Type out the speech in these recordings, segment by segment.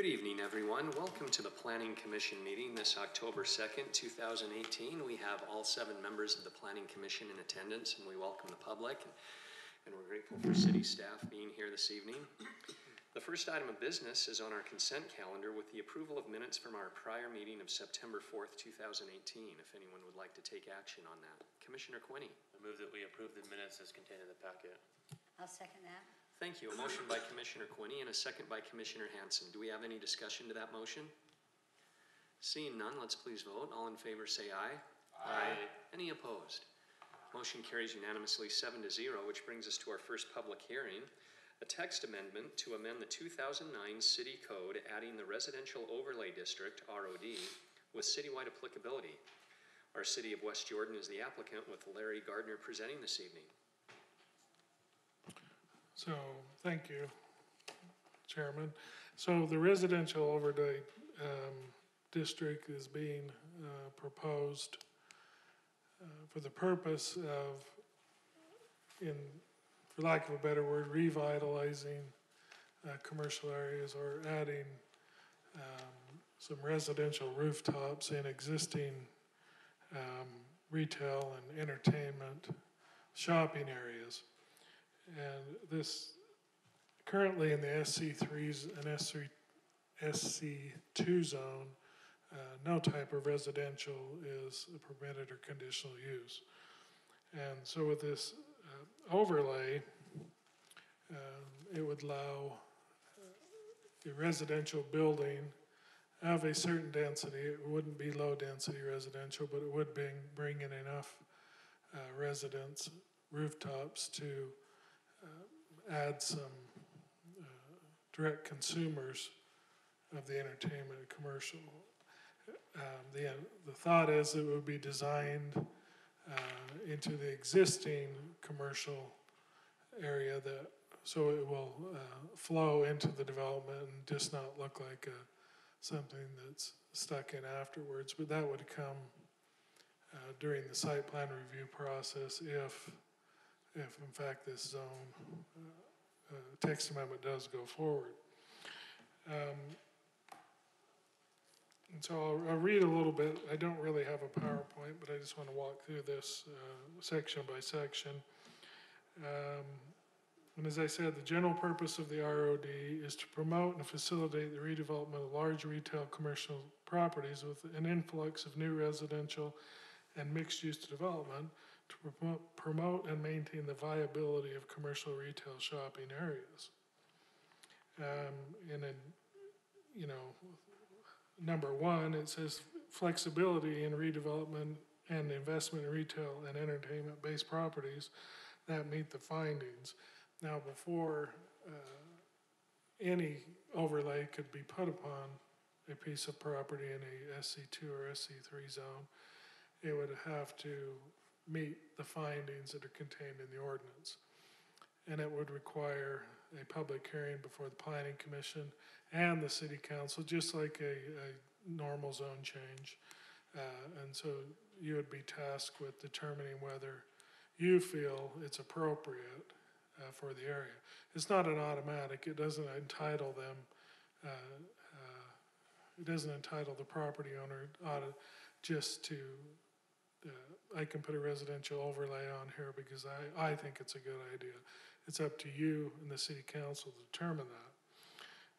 Good evening, everyone. Welcome to the Planning Commission meeting this October 2nd, 2018. We have all 7 members of the Planning Commission in attendance, and we welcome the public. And we're grateful for city staff being here this evening. The first item of business is on our consent calendar with the approval of minutes from our prior meeting of September 4th, 2018. If anyone would like to take action on that. Commissioner Quinney. I move that we approve the minutes as contained in the packet. I'll second that. Thank you. A motion by Commissioner Quinney and a second by Commissioner Hanson. Do we have any discussion to that motion? Seeing none, let's please vote. All in favor say aye. Aye. Any opposed? Motion carries unanimously 7-0, which brings us to our first public hearing. A text amendment to amend the 2009 City Code, adding the Residential Overlay District, ROD, with citywide applicability. Our City of West Jordan is the applicant, with Larry Gardner presenting this evening. So, thank you, Chairman. So the residential overlay district is being proposed for the purpose of, for lack of a better word, revitalizing commercial areas or adding some residential rooftops in existing retail and entertainment shopping areas. And this currently in the SC3s and SC2 zone, no type of residential is permitted or conditional use. And so with this overlay, it would allow a residential building of a certain density. It wouldn't be low density residential, but it would bring in enough residents, rooftops to add some direct consumers of the entertainment and commercial. The thought is it would be designed into the existing commercial area, so it will flow into the development and just not look like something that's stuck in afterwards. But that would come during the site plan review process if in fact this zone text amendment does go forward. And so I'll read a little bit. I don't really have a PowerPoint, but I just want to walk through this section by section. And as I said, the general purpose of the ROD is to promote and facilitate the redevelopment of large retail commercial properties with an influx of new residential and mixed-use development to promote and maintain the viability of commercial retail shopping areas. Number 1, it says flexibility in redevelopment and investment in retail and entertainment-based properties that meet the findings. Now, before any overlay could be put upon a piece of property in a SC2 or SC3 zone, it would have to meet the findings that are contained in the ordinance. And it would require a public hearing before the Planning Commission and the City Council, just like a normal zone change. And so you would be tasked with determining whether you feel it's appropriate for the area. It's not an automatic. It doesn't entitle them, it doesn't entitle the property owner just to I can put a residential overlay on here because I think it's a good idea. It's up to you and the City Council to determine that.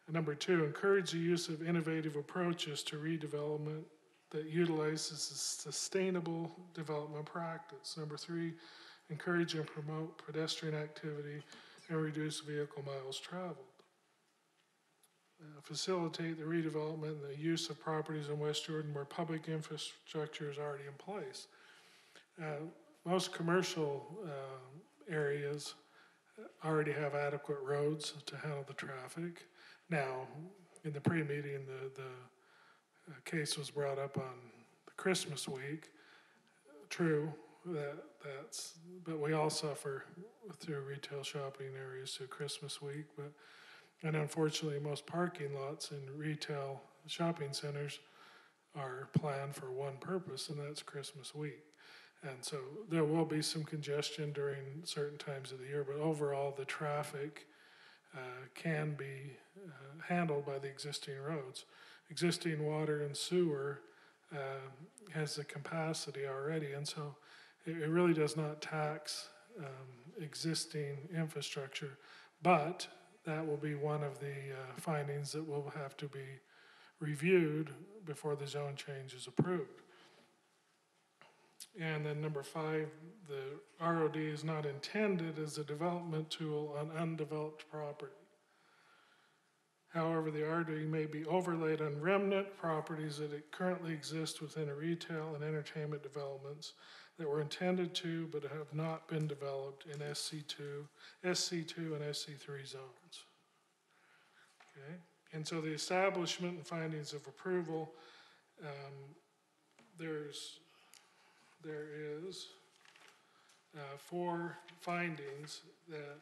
And number 2, encourage the use of innovative approaches to redevelopment that utilizes a sustainable development practice. Number 3, encourage and promote pedestrian activity and reduce vehicle miles traveled. Facilitate the redevelopment and the use of properties in West Jordan where public infrastructure is already in place. Most commercial areas already have adequate roads to handle the traffic. Now, in the pre-meeting, the case was brought up on the Christmas week. True, but we all suffer through retail shopping areas through Christmas week. And unfortunately, most parking lots in retail shopping centers are planned for one purpose, and that's Christmas week. And so there will be some congestion during certain times of the year, but overall the traffic can be handled by the existing roads. Existing water and sewer has the capacity already, and so it really does not tax existing infrastructure, but that will be one of the findings that will have to be reviewed before the zone change is approved. And then number 5, the ROD is not intended as a development tool on undeveloped property. However, the ROD may be overlaid on remnant properties that currently exist within a retail and entertainment developments that were intended to but have not been developed in SC2 and SC3 zones. Okay, and so the establishment and findings of approval, there is 4 findings that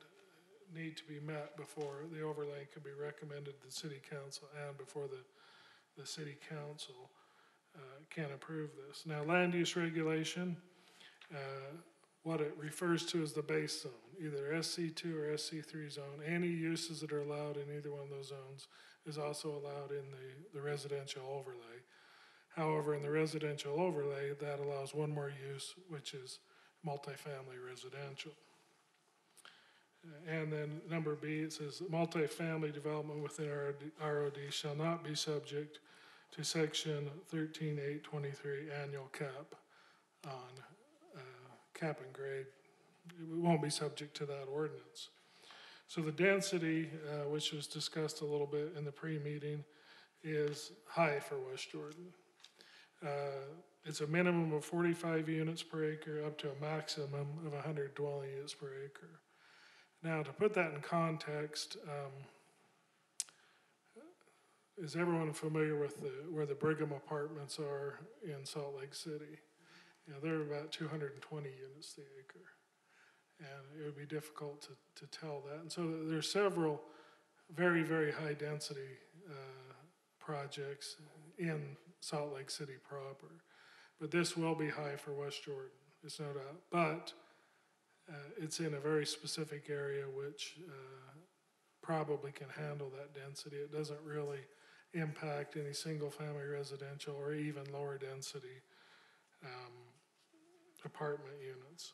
need to be met before the overlay can be recommended to the city council and before the city council can approve this. Now, land use regulation, what it refers to as the base zone, either SC2 or SC3 zone. Any uses that are allowed in either one of those zones is also allowed in the residential overlay. However, in the residential overlay, that allows one more use, which is multifamily residential. And then number B, it says multifamily development within ROD shall not be subject to section 13.823 annual cap on cap and grade. We won't be subject to that ordinance. So the density, which was discussed a little bit in the pre-meeting, is high for West Jordan. It's a minimum of 45 units per acre up to a maximum of 100 dwelling units per acre. Now, to put that in context, is everyone familiar with where the Brigham Apartments are in Salt Lake City? You know, they're about 220 units the acre, and it would be difficult to tell that. And so there's several very, very high density projects in Salt Lake City proper, but this will be high for West Jordan, it's no doubt. But it's in a very specific area which probably can handle that density. It doesn't really impact any single-family residential or even lower density apartment units.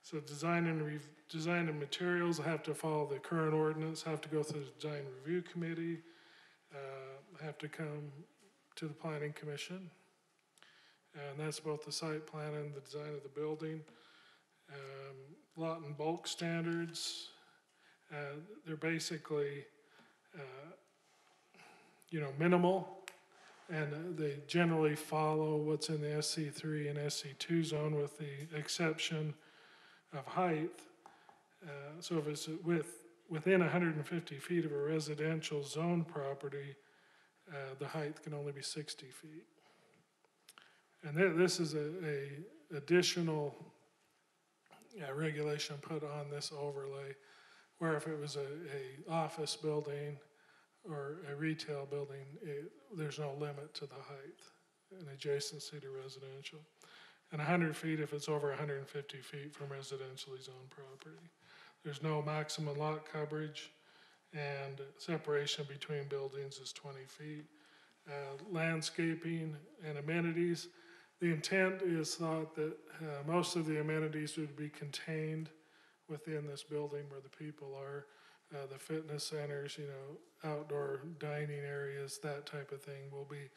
So design and materials have to follow the current ordinance, have to go through the design review committee, have to come to the planning commission, and that's both the site plan and the design of the building. Lot and bulk standards, they're basically minimal, and they generally follow what's in the SC3 and SC2 zone with the exception of height. So if it's within 150 feet of a residential zone property, the height can only be 60 feet. And this is a additional regulation put on this overlay, where if it was a office building or a retail building, there's no limit to the height in adjacency to residential. And 100 feet if it's over 150 feet from residentially zoned property. There's no maximum lot coverage, and separation between buildings is 20 feet. Landscaping and amenities. The intent is thought that most of the amenities would be contained within this building where the people are. The fitness centers, outdoor dining areas, that type of thing will be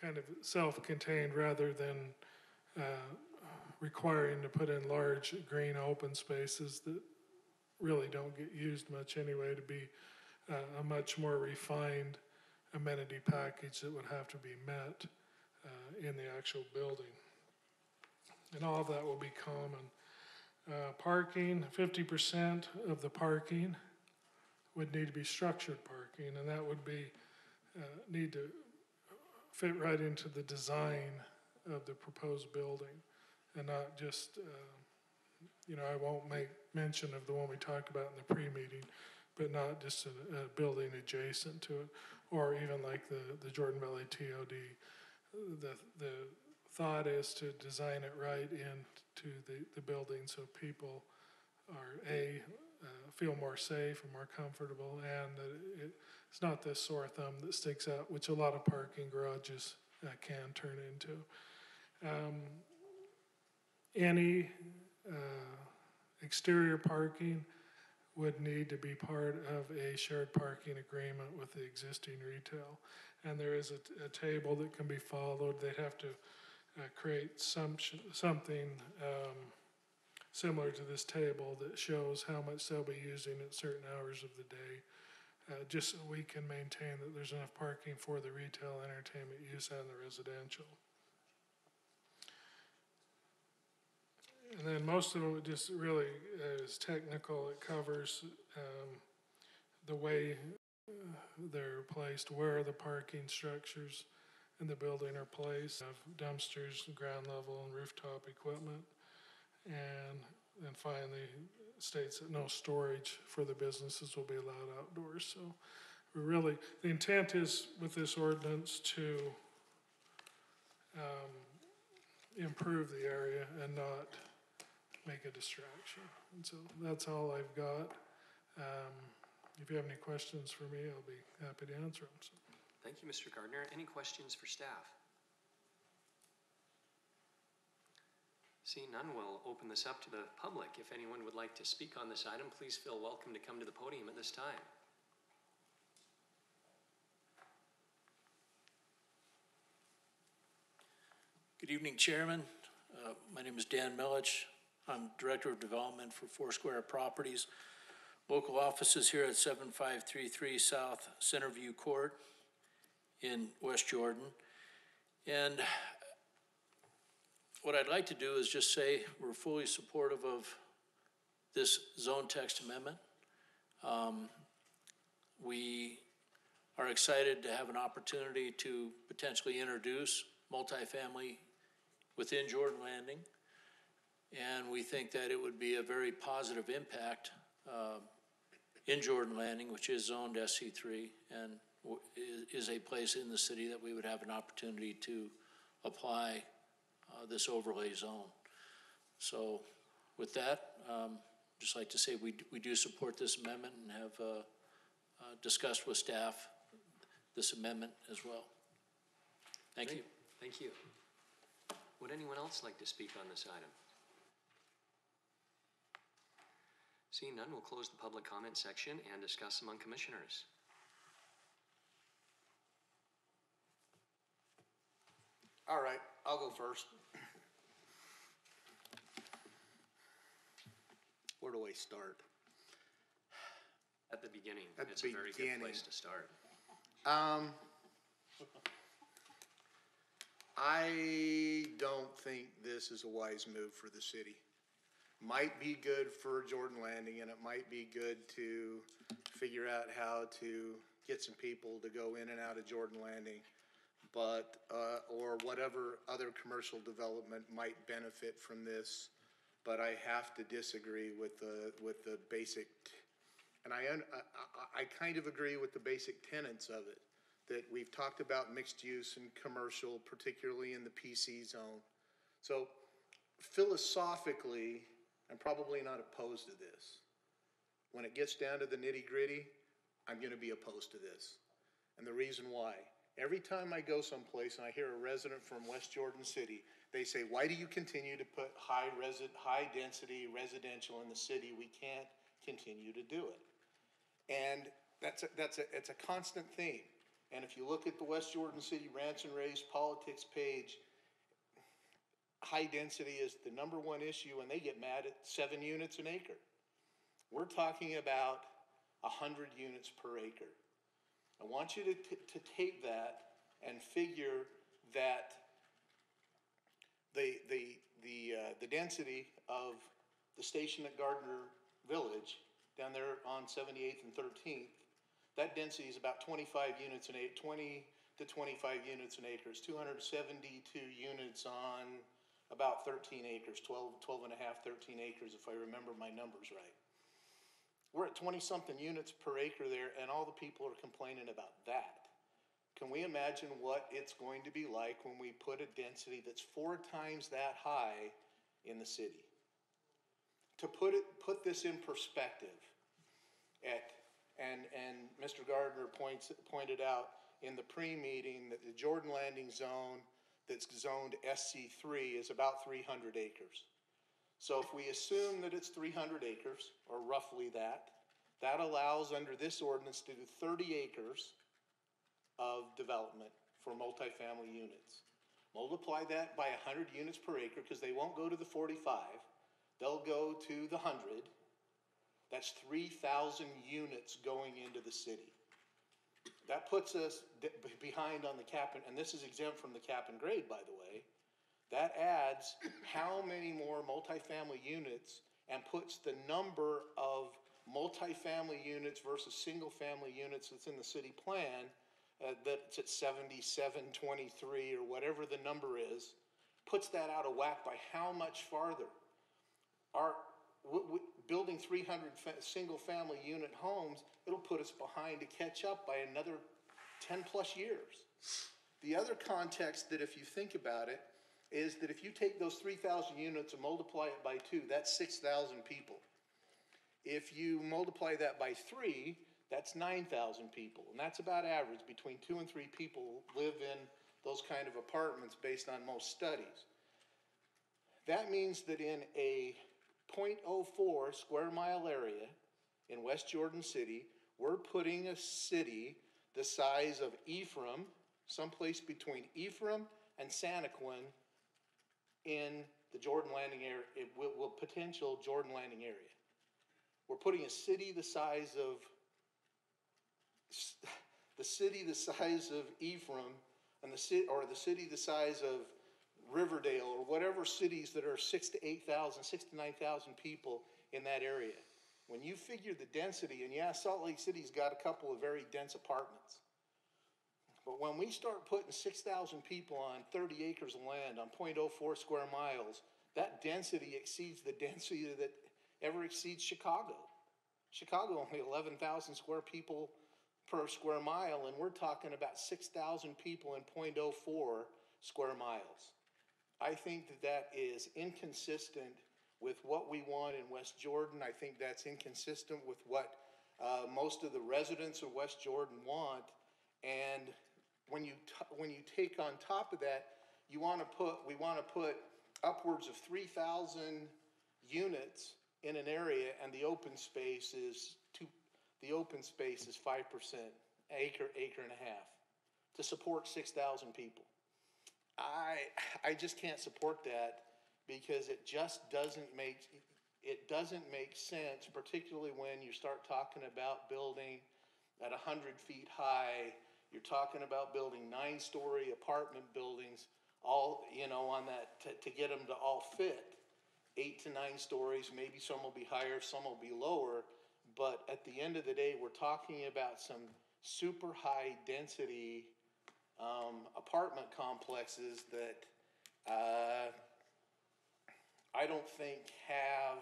kind of self-contained rather than requiring to put in large green open spaces that really don't get used much anyway, to be a much more refined amenity package that would have to be met in the actual building. And all of that will be common. Parking, 50% of the parking would need to be structured parking, and that would be need to fit right into the design of the proposed building, and not just, I won't make mention of the one we talked about in the pre-meeting, but not just a building adjacent to it, or even like the Jordan Valley TOD. The thought is to design it right into the building so people feel more safe and more comfortable, and that it's not this sore thumb that sticks out, which a lot of parking garages can turn into. Any exterior parking would need to be part of a shared parking agreement with the existing retail. And there is a table that can be followed. They'd have to create something similar to this table that shows how much they'll be using at certain hours of the day, just so we can maintain that there's enough parking for the retail, entertainment use, and the residential. And then most of it just really is technical. It covers the way they're placed, where the parking structures in the building are placed, dumpsters, ground level, and rooftop equipment. And then finally states that no storage for the businesses will be allowed outdoors. So really, the intent is with this ordinance to improve the area and not make a distraction. And so that's all I've got. If you have any questions for me, I'll be happy to answer them. So. Thank you, Mr. Gardner. Any questions for staff? Seeing none, we'll open this up to the public. If anyone would like to speak on this item, please feel welcome to come to the podium at this time. Good evening, Chairman. My name is Dan Milich. I'm Director of Development for Foursquare Properties. Local offices here at 7533 South Centerview Court in West Jordan. And what I'd like to do is just say we're fully supportive of this zone text amendment. We are excited to have an opportunity to potentially introduce multifamily within Jordan Landing. And we think that it would be a very positive impact in Jordan Landing, which is zoned SC3 and is a place in the city that we would have an opportunity to apply this overlay zone. So with that, just like to say we do support this amendment and have discussed with staff this amendment as well. Thank you. Thank you. Would anyone else like to speak on this item? Seeing none, we'll close the public comment section and discuss among commissioners. All right, I'll go first. Where do I start? At the beginning. At It's the a very beginning. good place to start. I don't think this is a wise move for the city. Might be good for Jordan Landing, and it might be good to figure out how to get some people to go in and out of Jordan Landing, but or whatever other commercial development might benefit from this. But I have to disagree with the basic, and I kind of agree with the basic tenets of it, that we've talked about mixed use and commercial, particularly in the PC zone. So philosophically, I'm probably not opposed to this. When it gets down to the nitty gritty, I'm going to be opposed to this. And the reason why, every time I go someplace and I hear a resident from West Jordan City, they say, why do you continue to put high density residential in the city? We can't continue to do it. And it's a constant theme. And if you look at the West Jordan City Rants and Raves politics page, high density is the #1 issue, and they get mad at 7 units an acre. We're talking about 100 units per acre. I want you to take that and figure that the density of the station at Gardner Village down there on 78th and 13th, that density is about 25 units an acre, 20 to 25 units an acre. It's 272 units on about 13 acres, 12 and a half, 13 acres, if I remember my numbers right. We're at 20-something units per acre there, and all the people are complaining about that. Can we imagine what it's going to be like when we put a density that's 4 times that high in the city? to put this in perspective, and Mr. Gardner pointed out in the pre-meeting that the Jordan Landing zone that's zoned SC3 is about 300 acres. So if we assume that it's 300 acres, or roughly that, that allows under this ordinance to do 30 acres of development for multifamily units. Multiply that by 100 units per acre, because they won't go to the 45, they'll go to the 100. That's 3,000 units going into the city. That puts us behind on the cap, and this is exempt from the cap and grade, by the way. That adds how many more multifamily units and puts the number of multifamily units versus single-family units that's in the city plan, that's at 7723 or whatever the number is, puts that out of whack by how much farther. Building 300 single-family unit homes, it'll put us behind to catch up by another 10 plus years. The other context that if you think about it is that if you take those 3,000 units and multiply it by 2, that's 6,000 people. If you multiply that by 3, that's 9,000 people. And that's about average. Between 2 and 3 people live in those kind of apartments based on most studies. That means that in a 0.04 square mile area in West Jordan City, we're putting a city the size of Ephraim, someplace between Ephraim and Santaquin, in the Jordan Landing area, potential Jordan Landing area. We're putting a city the size of Ephraim, and the city the size of Riverdale, or whatever cities that are 6,000 to 8,000, 6,000 to 9,000 people in that area. When you figure the density, and yeah, Salt Lake City's got a couple of very dense apartments. But when we start putting 6,000 people on 30 acres of land on 0.04 square miles, that density exceeds the density that ever exceeds Chicago. Chicago only 11,000 square people per square mile, and we're talking about 6,000 people in 0.04 square miles. I think that that is inconsistent with what we want in West Jordan. I think that's inconsistent with what most of the residents of West Jordan want. And when you take on top of that, we want to put upwards of 3,000 units in an area, and the open space is 5%, acre and a half, to support 6,000 people. I just can't support that, because it just doesn't make sense, particularly when you start talking about building at 100 feet high. You're talking about building 9-story apartment buildings, all, on that, to get them to all fit. 8 to 9 stories, maybe some will be higher, some will be lower, but at the end of the day, we're talking about some super high density apartment complexes that I don't think have,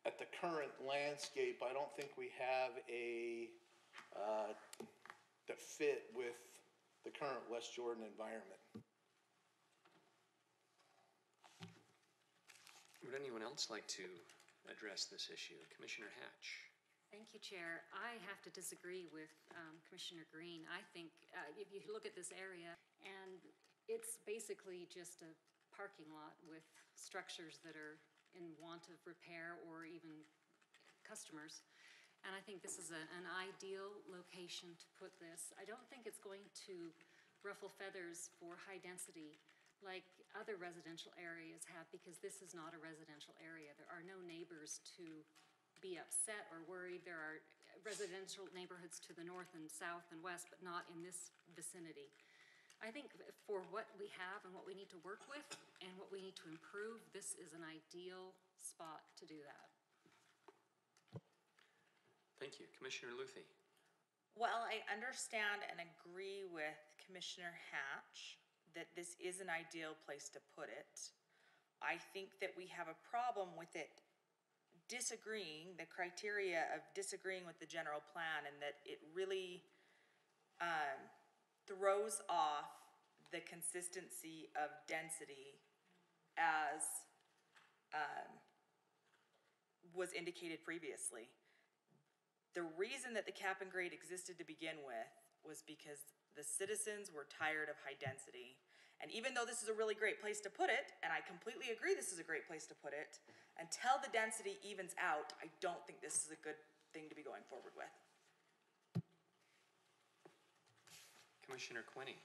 at the current landscape, I don't think we have that fit with the current West Jordan environment. Would anyone else like to address this issue? Commissioner Hatch. Thank you, Chair. I have to disagree with Commissioner Green. I think if you look at this area, and it's basically just a parking lot with structures that are in want of repair or even customers. And I think this is an ideal location to put this. I don't think it's going to ruffle feathers for high density like other residential areas have, because this is not a residential area. There are no neighbors to be upset or worried. There are residential neighborhoods to the north and south and west, but not in this vicinity. I think for what we have and what we need to work with and what we need to improve, this is an ideal spot to do that. Thank you. Commissioner Luthi. Well, I understand and agree with Commissioner Hatch that this is an ideal place to put it. I think that we have a problem with it disagreeing, the criteria of disagreeing with the general plan, and that it really throws off the consistency of density as was indicated previously. The reason that the cap and grade existed to begin with was because the citizens were tired of high density. And even though this is a really great place to put it, and I completely agree this is a great place to put it, until the density evens out, I don't think this is a good thing to be going forward with. Commissioner Quinney.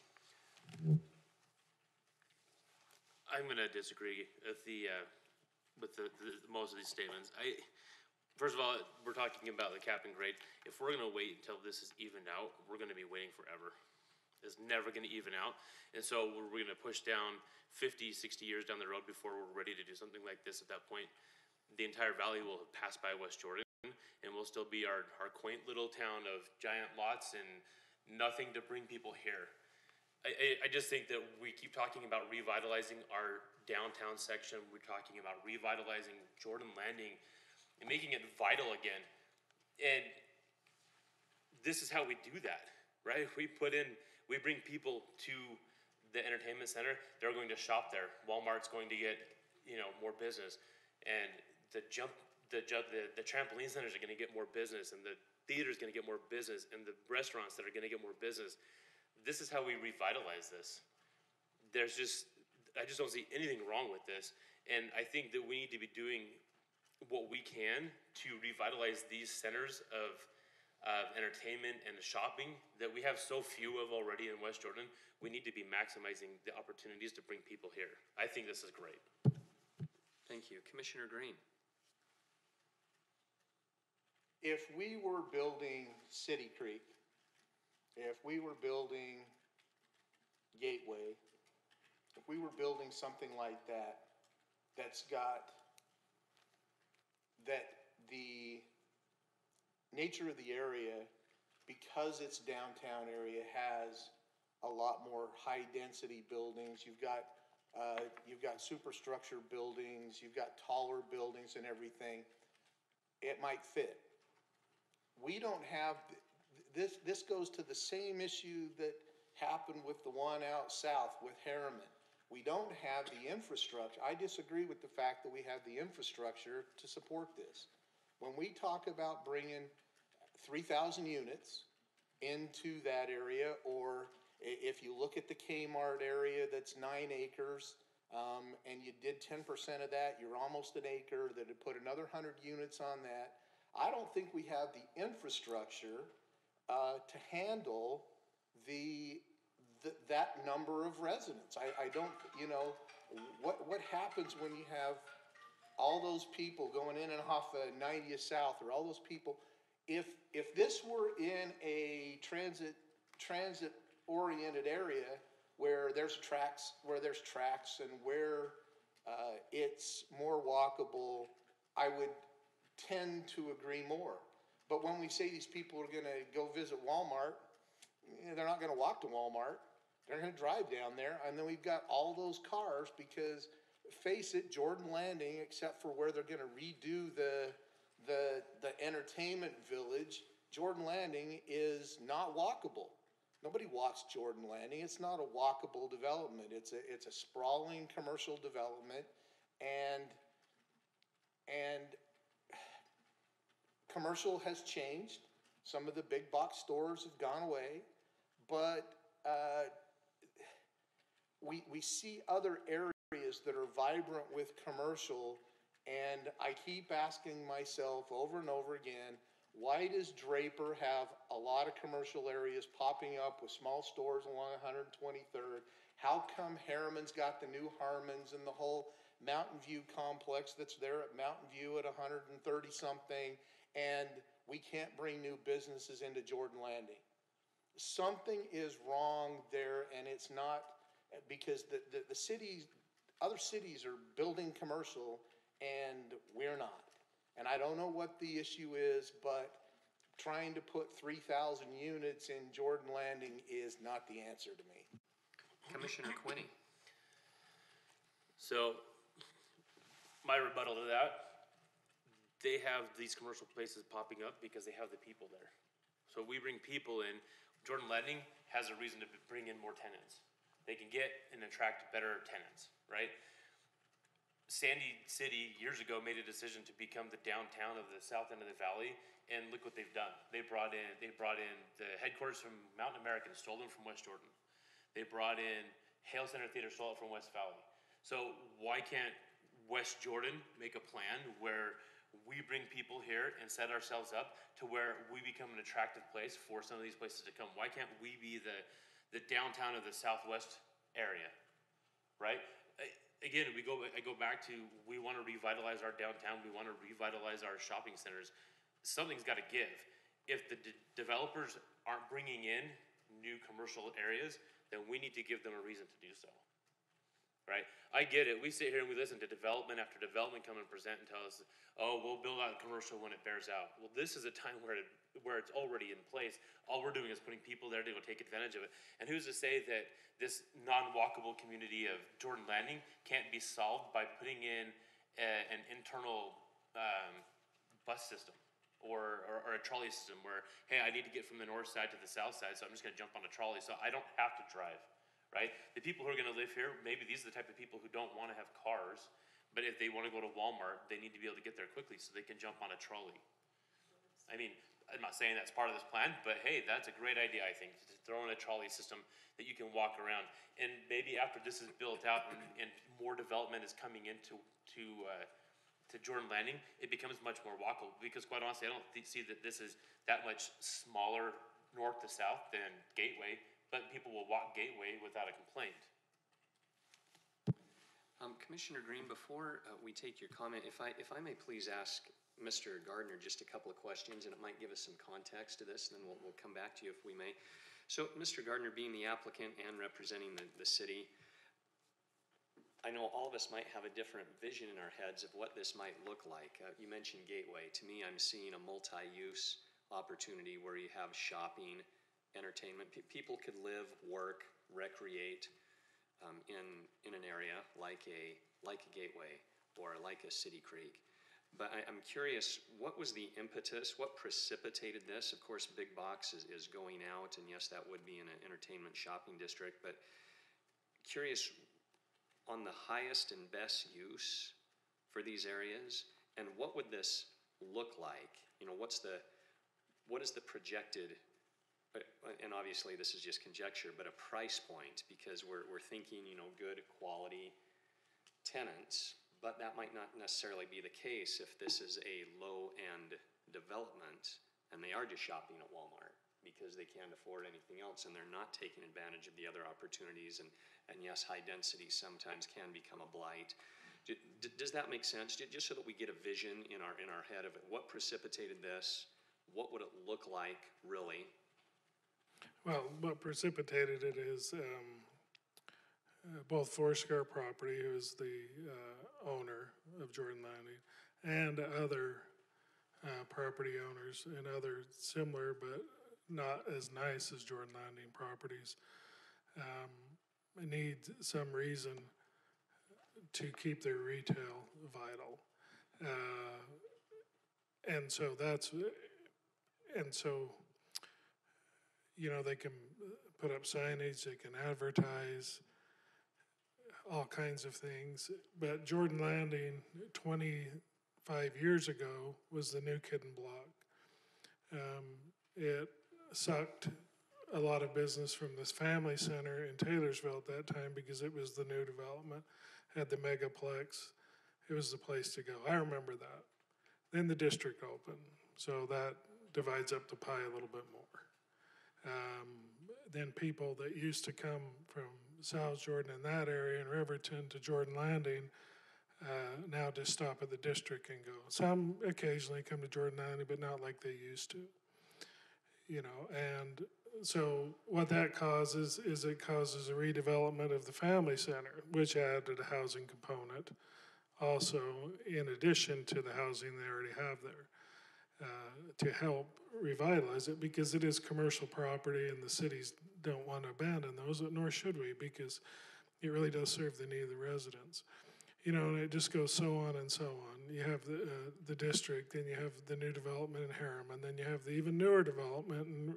I'm gonna disagree with the most of these statements. First of all, we're talking about the cap and grade. If we're gonna wait until this is evened out, we're gonna be waiting forever. It's never gonna even out. And so we're gonna push down 50, 60 years down the road before we're ready to do something like this. At that point, the entire valley will have passed by West Jordan, and we'll still be our quaint little town of giant lots and nothing to bring people here. I just think that we keep talking about revitalizing our downtown section. We're talking about revitalizing Jordan Landing and making it vital again. And this is how we do that, right? We bring people to the entertainment center. They're going to shop there. Walmart's going to get, more business. And the trampoline centers are going to get more business, and the theater's going to get more business, and the restaurants that are going to get more business. This is how we revitalize this. I just don't see anything wrong with this. And I think that we need to be doing what we can to revitalize these centers of entertainment and shopping that we have so few of already in West Jordan. We need to be maximizing the opportunities to bring people here. I think this is great. Thank you. Commissioner Green. If we were building City Creek, if we were building Gateway, if we were building something like that, that the nature of the area, because it's downtown area, has a lot more high density buildings. You've got superstructure buildings, you've got taller buildings and everything. It might fit. We don't have, this goes to the same issue that happened with the one out south with Harriman. We don't have the infrastructure. I disagree with the fact that we have the infrastructure to support this. When we talk about bringing 3,000 units into that area, or if you look at the Kmart area that's 9 acres, and you did 10% of that, you're almost an acre, that would put another 100 units on that. I don't think we have the infrastructure to handle that number of residents. I don't, what happens when you have all those people going in and off of 90th South, or all those people? If this were in a transit oriented area where there's tracks, and where it's more walkable, I would tend to agree more. But when we say these people are gonna go visit Walmart, they're not gonna walk to Walmart. They're gonna drive down there, and then we've got all those cars, because face it, Jordan Landing, except for where they're gonna redo the entertainment village, Jordan Landing is not walkable. Nobody walks Jordan Landing. It's not a walkable development. It's a sprawling commercial development, and commercial has changed. Some of the big box stores have gone away, but we see other areas that are vibrant with commercial, and I keep asking myself over and over again, why does Draper have a lot of commercial areas popping up with small stores along 123rd? How come Harriman's got the new Harmons and the whole Mountain View complex that's there at Mountain View at 130 something, and we can't bring new businesses into Jordan Landing? Something is wrong there, and it's not because the cities, other cities are building commercial and we're not. And I don't know what the issue is, but trying to put 3,000 units in Jordan Landing is not the answer to me. Commissioner Quinney. So, my rebuttal to that, they have these commercial places popping up because they have the people there. So we bring people in. Jordan Landing has a reason to bring in more tenants. They can get and attract better tenants, right? Sandy City years ago made a decision to become the downtown of the south end of the valley, and look what they've done. They brought in the headquarters from Mountain American, stole them from West Jordan. They brought in Hale Center Theater, stole it from West Valley. So why can't West Jordan make a plan where we bring people here and set ourselves up to where we become an attractive place for some of these places to come? Why can't we be the downtown of the southwest area, right? Again, I go back to, we want to revitalize our downtown, we want to revitalize our shopping centers. Something's got to give. If the developers aren't bringing in new commercial areas, then we need to give them a reason to do so, right? I get it. We sit here and we listen to development after development come and present and tell us, oh, we'll build out commercial when it bears out. Well, this is a time where it's already in place. All we're doing is putting people there to go take advantage of it. And who's to say that this non-walkable community of Jordan Landing can't be solved by putting in an internal bus system or a trolley system where, hey, I need to get from the north side to the south side, so I'm just going to jump on a trolley so I don't have to drive, right? The people who are going to live here, maybe these are the type of people who don't want to have cars, but if they want to go to Walmart, they need to be able to get there quickly so they can jump on a trolley. I mean, I'm not saying that's part of this plan, but hey, that's a great idea, I think, to throw in a trolley system that you can walk around. And maybe after this is built out and more development is coming into to Jordan Landing, it becomes much more walkable. Because quite honestly, I don't see that this is that much smaller north to south than Gateway, but people will walk Gateway without a complaint. Commissioner Green, before we take your comment, if I may please ask Mr. Gardner just a couple of questions, and it might give us some context to this, and then we'll come back to you if we may. So, Mr. Gardner, being the applicant and representing the city, I know all of us might have a different vision in our heads of what this might look like. You mentioned Gateway. To me, I'm seeing a multi-use opportunity where you have shopping, entertainment. People could live, work, recreate in an area like a Gateway or like a City Creek. But I'm curious, what was the impetus? What precipitated this? Of course, big box is going out, and yes, that would be in an entertainment shopping district, but curious on the highest and best use for these areas, and what would this look like? You know, what is the projected, and obviously this is just conjecture, but a price point, because we're thinking, you know, good quality tenants, but that might not necessarily be the case if this is a low-end development and they are just shopping at Walmart because they can't afford anything else and they're not taking advantage of the other opportunities. And yes, high density sometimes can become a blight. Does that make sense? Just so that we get a vision in our head of it. What precipitated this? What would it look like, really? Well, what precipitated it is both Foursquare Property, who is the owner of Jordan Landing, and other property owners and other similar but not as nice as Jordan Landing properties need some reason to keep their retail vital. And so, you know, they can put up signage, they can advertise, all kinds of things. But Jordan Landing, 25 years ago, was the new Kid and Block. It sucked a lot of business from this family center in Taylorsville at that time because it was the new development, had the megaplex. It was the place to go. I remember that. Then the district opened, so that divides up the pie a little bit more. Then people that used to come from South Jordan in that area and Riverton to Jordan Landing now just stop at the district and go. Some occasionally come to Jordan Landing, but not like they used to. You know, and so what that causes is it causes a redevelopment of the family center, which added a housing component also in addition to the housing they already have there to help revitalize it, because it is commercial property and the cities don't want to abandon those, nor should we, because it really does serve the need of the residents. You know, and it just goes so on and so on. You have the district, then you have the new development in Harriman, then you have the even newer development in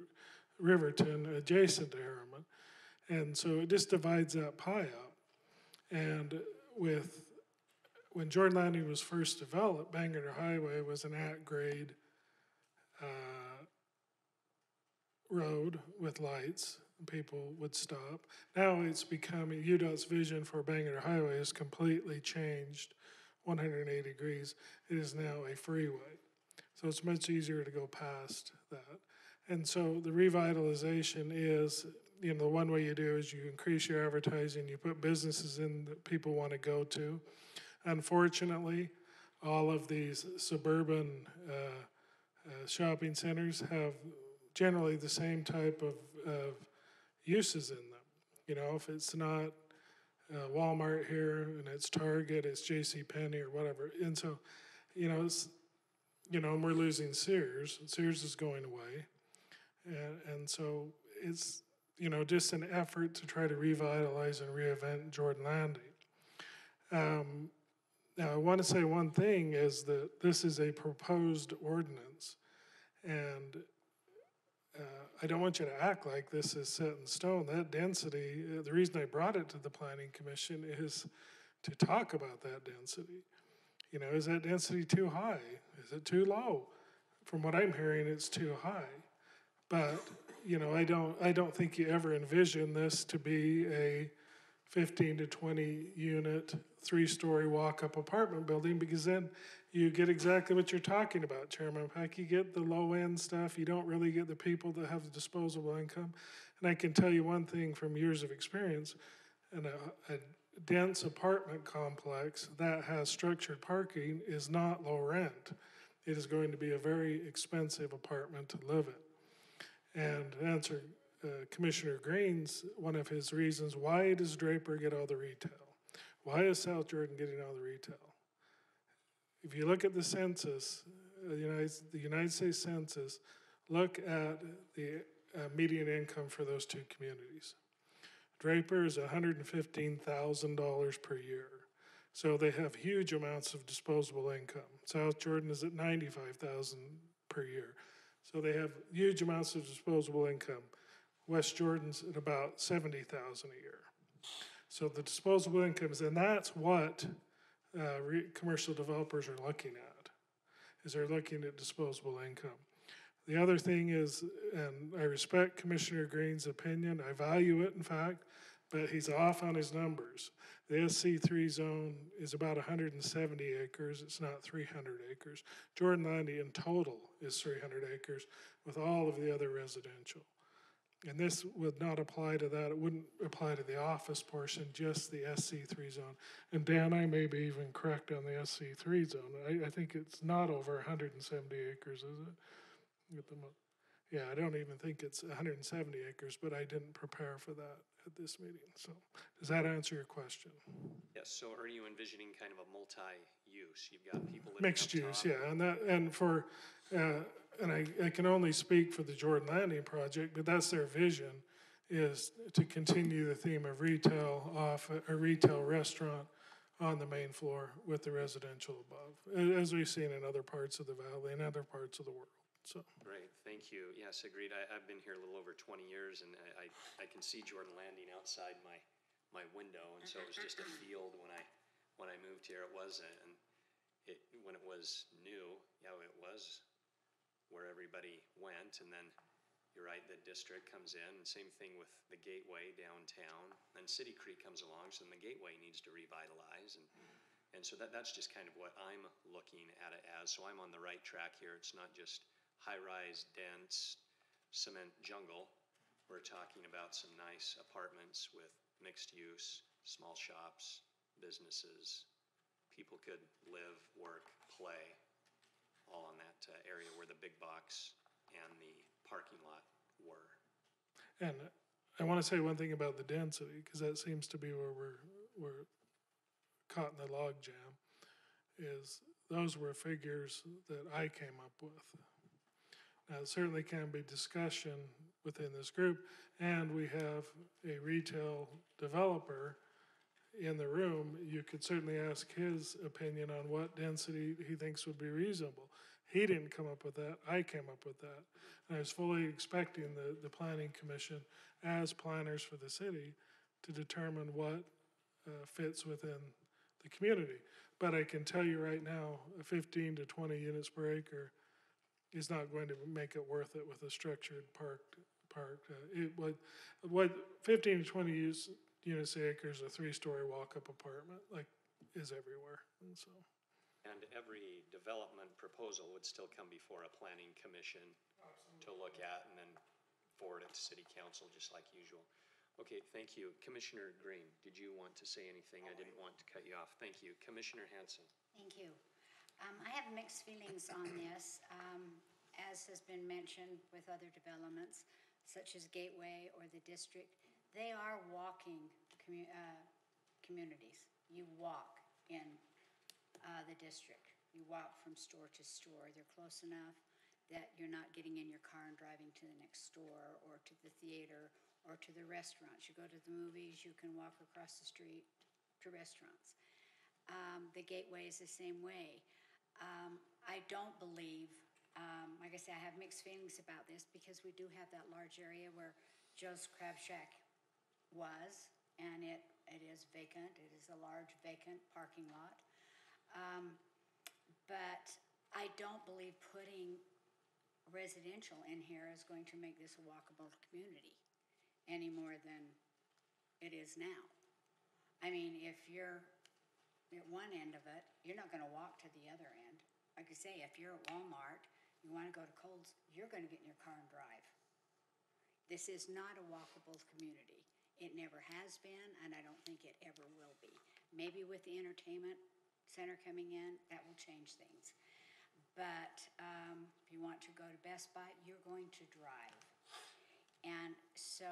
Riverton adjacent to Harriman. And so it just divides that pie up. And with when Jordan Landing was first developed, Bangor Highway was an at-grade road with lights. People would stop. Now it's becoming, UDOT's vision for Bangor Highway has completely changed 180 degrees. It is now a freeway. So it's much easier to go past that. And so the revitalization is, you know, the one way you do is you increase your advertising, you put businesses in that people want to go to. Unfortunately, all of these suburban shopping centers have generally the same type of uses in them. You know, if it's not Walmart here and it's Target, it's JCPenney or whatever. And so, you know, it's, you know, and we're losing Sears. Sears is going away. And so it's, you know, just an effort to try to revitalize and reinvent Jordan Landing. Now, I want to say one thing is that this is a proposed ordinance, and I don't want you to act like this is set in stone. That density, the reason I brought it to the Planning Commission is to talk about that density. You know, is that density too high? Is it too low? From what I'm hearing, it's too high. But, you know, I don't think you ever envision this to be a 15 to 20 unit, 3-story walk-up apartment building, because then you get exactly what you're talking about, Chairman Peck. You get the low-end stuff. You don't really get the people that have the disposable income. And I can tell you one thing from years of experience, in a dense apartment complex that has structured parking is not low rent. It is going to be a very expensive apartment to live in. And to answer Commissioner Green's, one of his reasons, why does Draper get all the retail? Why is South Jordan getting all the retail? If you look at the census, the United States Census, look at the median income for those two communities. Draper is $115,000 per year. So they have huge amounts of disposable income. South Jordan is at $95,000 per year. So they have huge amounts of disposable income. West Jordan's at about $70,000 a year. So the disposable incomes, and that's what commercial developers are looking at, is they're looking at disposable income. The other thing is, and I respect Commissioner Green's opinion, I value it in fact, but he's off on his numbers. The SC3 zone is about 170 acres, it's not 300 acres. Jordan Landing in total is 300 acres with all of the other residential. And this would not apply to that. It wouldn't apply to the office portion, just the SC3 zone. And Dan, I may be even correct on the SC3 zone. I think it's not over 170 acres, is it? Yeah, I don't even think it's 170 acres, but I didn't prepare for that at this meeting. So does that answer your question? Yes, so are you envisioning kind of a multi-use? You've got people living Mixed up use, top. yeah, and I can only speak for the Jordan Landing project, but that's their vision, is to continue the theme of retail a retail restaurant on the main floor with the residential above, as we've seen in other parts of the valley and other parts of the world. So Great, thank you. Yes, agreed. I've been here a little over 20 years, and I can see Jordan Landing outside my window, and so it was just a field when I moved here. It was, and when it was new, yeah, it was where everybody went, and then you're right, the district comes in, and same thing with the Gateway downtown. Then City Creek comes along, so then the Gateway needs to revitalize, and so that's just kind of what I'm looking at it as. So I'm on the right track here. It's not just high-rise, dense cement jungle. We're talking about some nice apartments with mixed use, small shops, businesses. People could live, work, play, all on that area where the big box and the parking lot were. And I want to say one thing about the density, because that seems to be where we're caught in the log jam, is those were figures that I came up with. Now, it certainly can be discussion within this group, and we have a retail developer in the room. You could certainly ask his opinion on what density he thinks would be reasonable. He didn't come up with that. I came up with that. And I was fully expecting the Planning Commission, as planners for the city, to determine what fits within the community. But I can tell you right now, 15 to 20 units per acre is not going to make it worth it with a structured park. What 15 to 20 units per acre is a 3-story walk-up apartment, like, is everywhere, and so. And every development proposal would still come before a planning commission to look at and then forward it to city council, just like usual. Okay, thank you. Commissioner Green, did you want to say anything? I didn't want to cut you off. Thank you. Commissioner Hanson. Thank you. I have mixed feelings on this. As has been mentioned with other developments, such as Gateway or the district, they are walking communities. You walk in the district. You walk from store to store. They're close enough that you're not getting in your car and driving to the next store or to the theater or to the restaurants. You go to the movies, you can walk across the street to restaurants. The Gateway is the same way. I don't believe, like I say, I have mixed feelings about this because we do have that large area where Joe's Crab Shack was, and it is vacant. It is a large vacant parking lot. But I don't believe putting residential in here is going to make this a walkable community any more than it is now. I mean, if you're at one end of it, you're not gonna walk to the other end. Like I say, if you're at Walmart, you wanna go to Kohl's, you're gonna get in your car and drive. This is not a walkable community. It never has been, and I don't think it ever will be. Maybe with the entertainment center coming in, that will change things. But if you want to go to Best Buy, you're going to drive. And so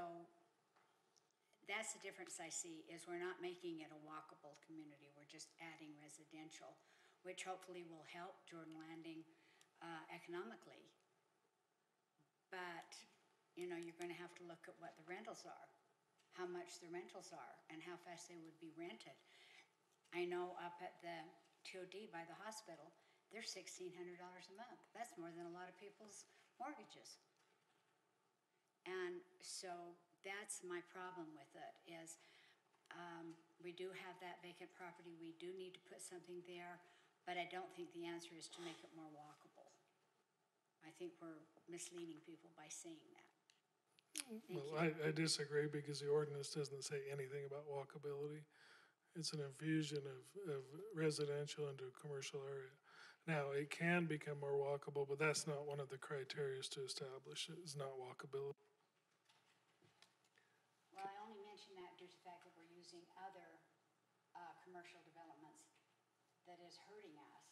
that's the difference I see, is we're not making it a walkable community. We're just adding residential, which hopefully will help Jordan Landing economically. But, you know, you're going to have to look at what the rentals are, how much the rentals are, and how fast they would be rented. I know up at the TOD by the hospital, they're $1,600 a month. That's more than a lot of people's mortgages. And so that's my problem with it, is we do have that vacant property. We do need to put something there, but I don't think the answer is to make it more walkable. I think we're misleading people by saying that. Well, I disagree because the ordinance doesn't say anything about walkability. It's an infusion of residential into a commercial area. Now, it can become more walkable, but that's not one of the criteria to establish it, is not walkability. Well, I only mention that due to the fact that we're using other commercial developments that is hurting us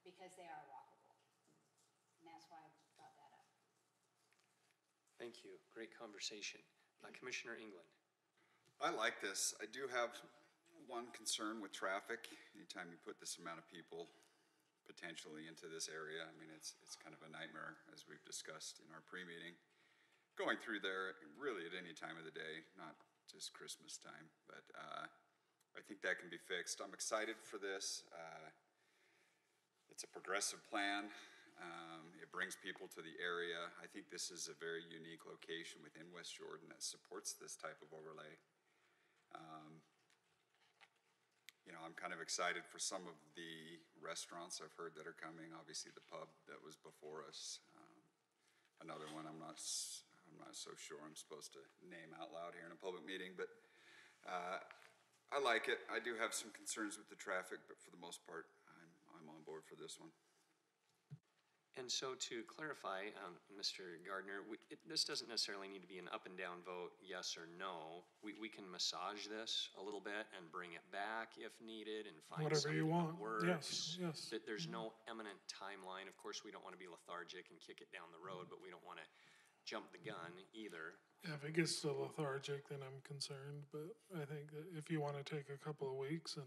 because they are walkable. And that's why I brought that up. Thank you. Great conversation. Commissioner England. I like this. I do have one concern with traffic. Anytime you put this amount of people potentially into this area, I mean, it's kind of a nightmare, as we've discussed in our pre-meeting. Going through there really at any time of the day, not just Christmas time, but I think that can be fixed. I'm excited for this. It's a progressive plan. It brings people to the area. I think this is a very unique location within West Jordan that supports this type of overlay. You know, I'm kind of excited for some of the restaurants I've heard that are coming. Obviously, the pub that was before us. Another one I'm not so sure I'm supposed to name out loud here in a public meeting, but I like it. I do have some concerns with the traffic, but for the most part, I'm on board for this one. And so to clarify, Mr. Gardner, this doesn't necessarily need to be an up and down vote, yes or no. We can massage this a little bit and bring it back if needed and find Whatever something you want. that works. Yes. There's no eminent timeline. Of course, we don't want to be lethargic and kick it down the road, but we don't want to jump the gun either. Yeah, if it gets too lethargic, then I'm concerned. But I think that if you want to take a couple of weeks and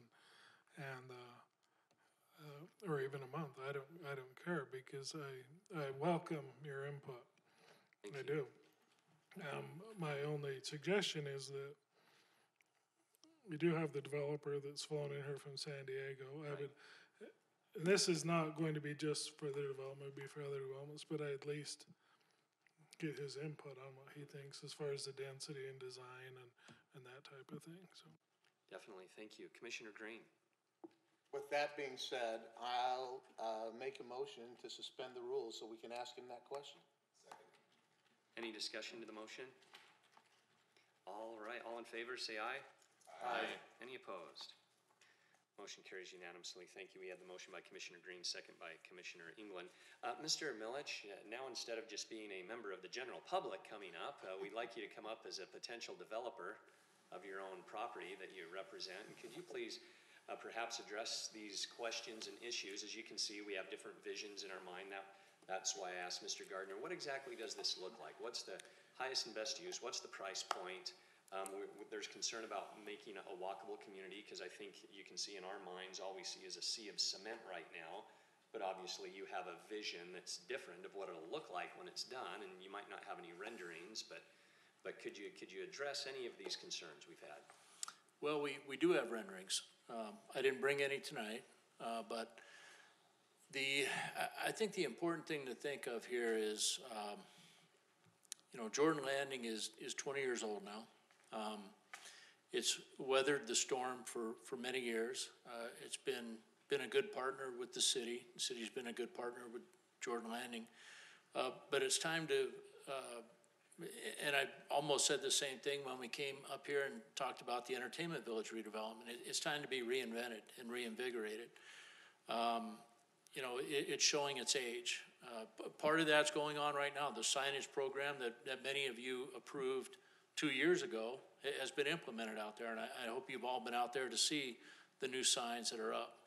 or even a month, I don't care, because I welcome your input. I do. My only suggestion is that we do have the developer that's flown in here from San Diego. Right. And this is not going to be just for the development, it'll be for other developments, but I at least get his input on what he thinks as far as the density and design and that type of thing. So Definitely, thank you. Commissioner Green. With that being said, I'll make a motion to suspend the rules so we can ask him that question. Any discussion to the motion? All right, all in favor, say aye. Aye. Any opposed? Motion carries unanimously. Thank you. We had the motion by Commissioner Green, second by Commissioner England. Mr. Milich, now instead of just being a member of the general public coming up, we'd like you to come up as a potential developer of your own property that you represent. And could you please perhaps address these questions and issues? As you can see, we have different visions in our mind. That's why I asked Mr. Gardner, what exactly does this look like? What's the highest and best use? What's the price point? There's concern about making a walkable community, because I think you can see in our minds, all we see is a sea of cement right now. But obviously you have a vision that's different of what it'll look like when it's done, and you might not have any renderings, but could you address any of these concerns we've had? Well, we do have renderings. I didn't bring any tonight, but I think the important thing to think of here is, Jordan Landing is 20 years old now. It's weathered the storm for many years. It's been a good partner with the city. The city's been a good partner with Jordan Landing. But it's time to, and I almost said the same thing when we came up here and talked about the Entertainment Village redevelopment. It's time to be reinvented and reinvigorated. It's showing its age. Part of that's going on right now. The signage program that many of you approved 2 years ago has been implemented out there, and I hope you've all been out there to see the new signs that are up.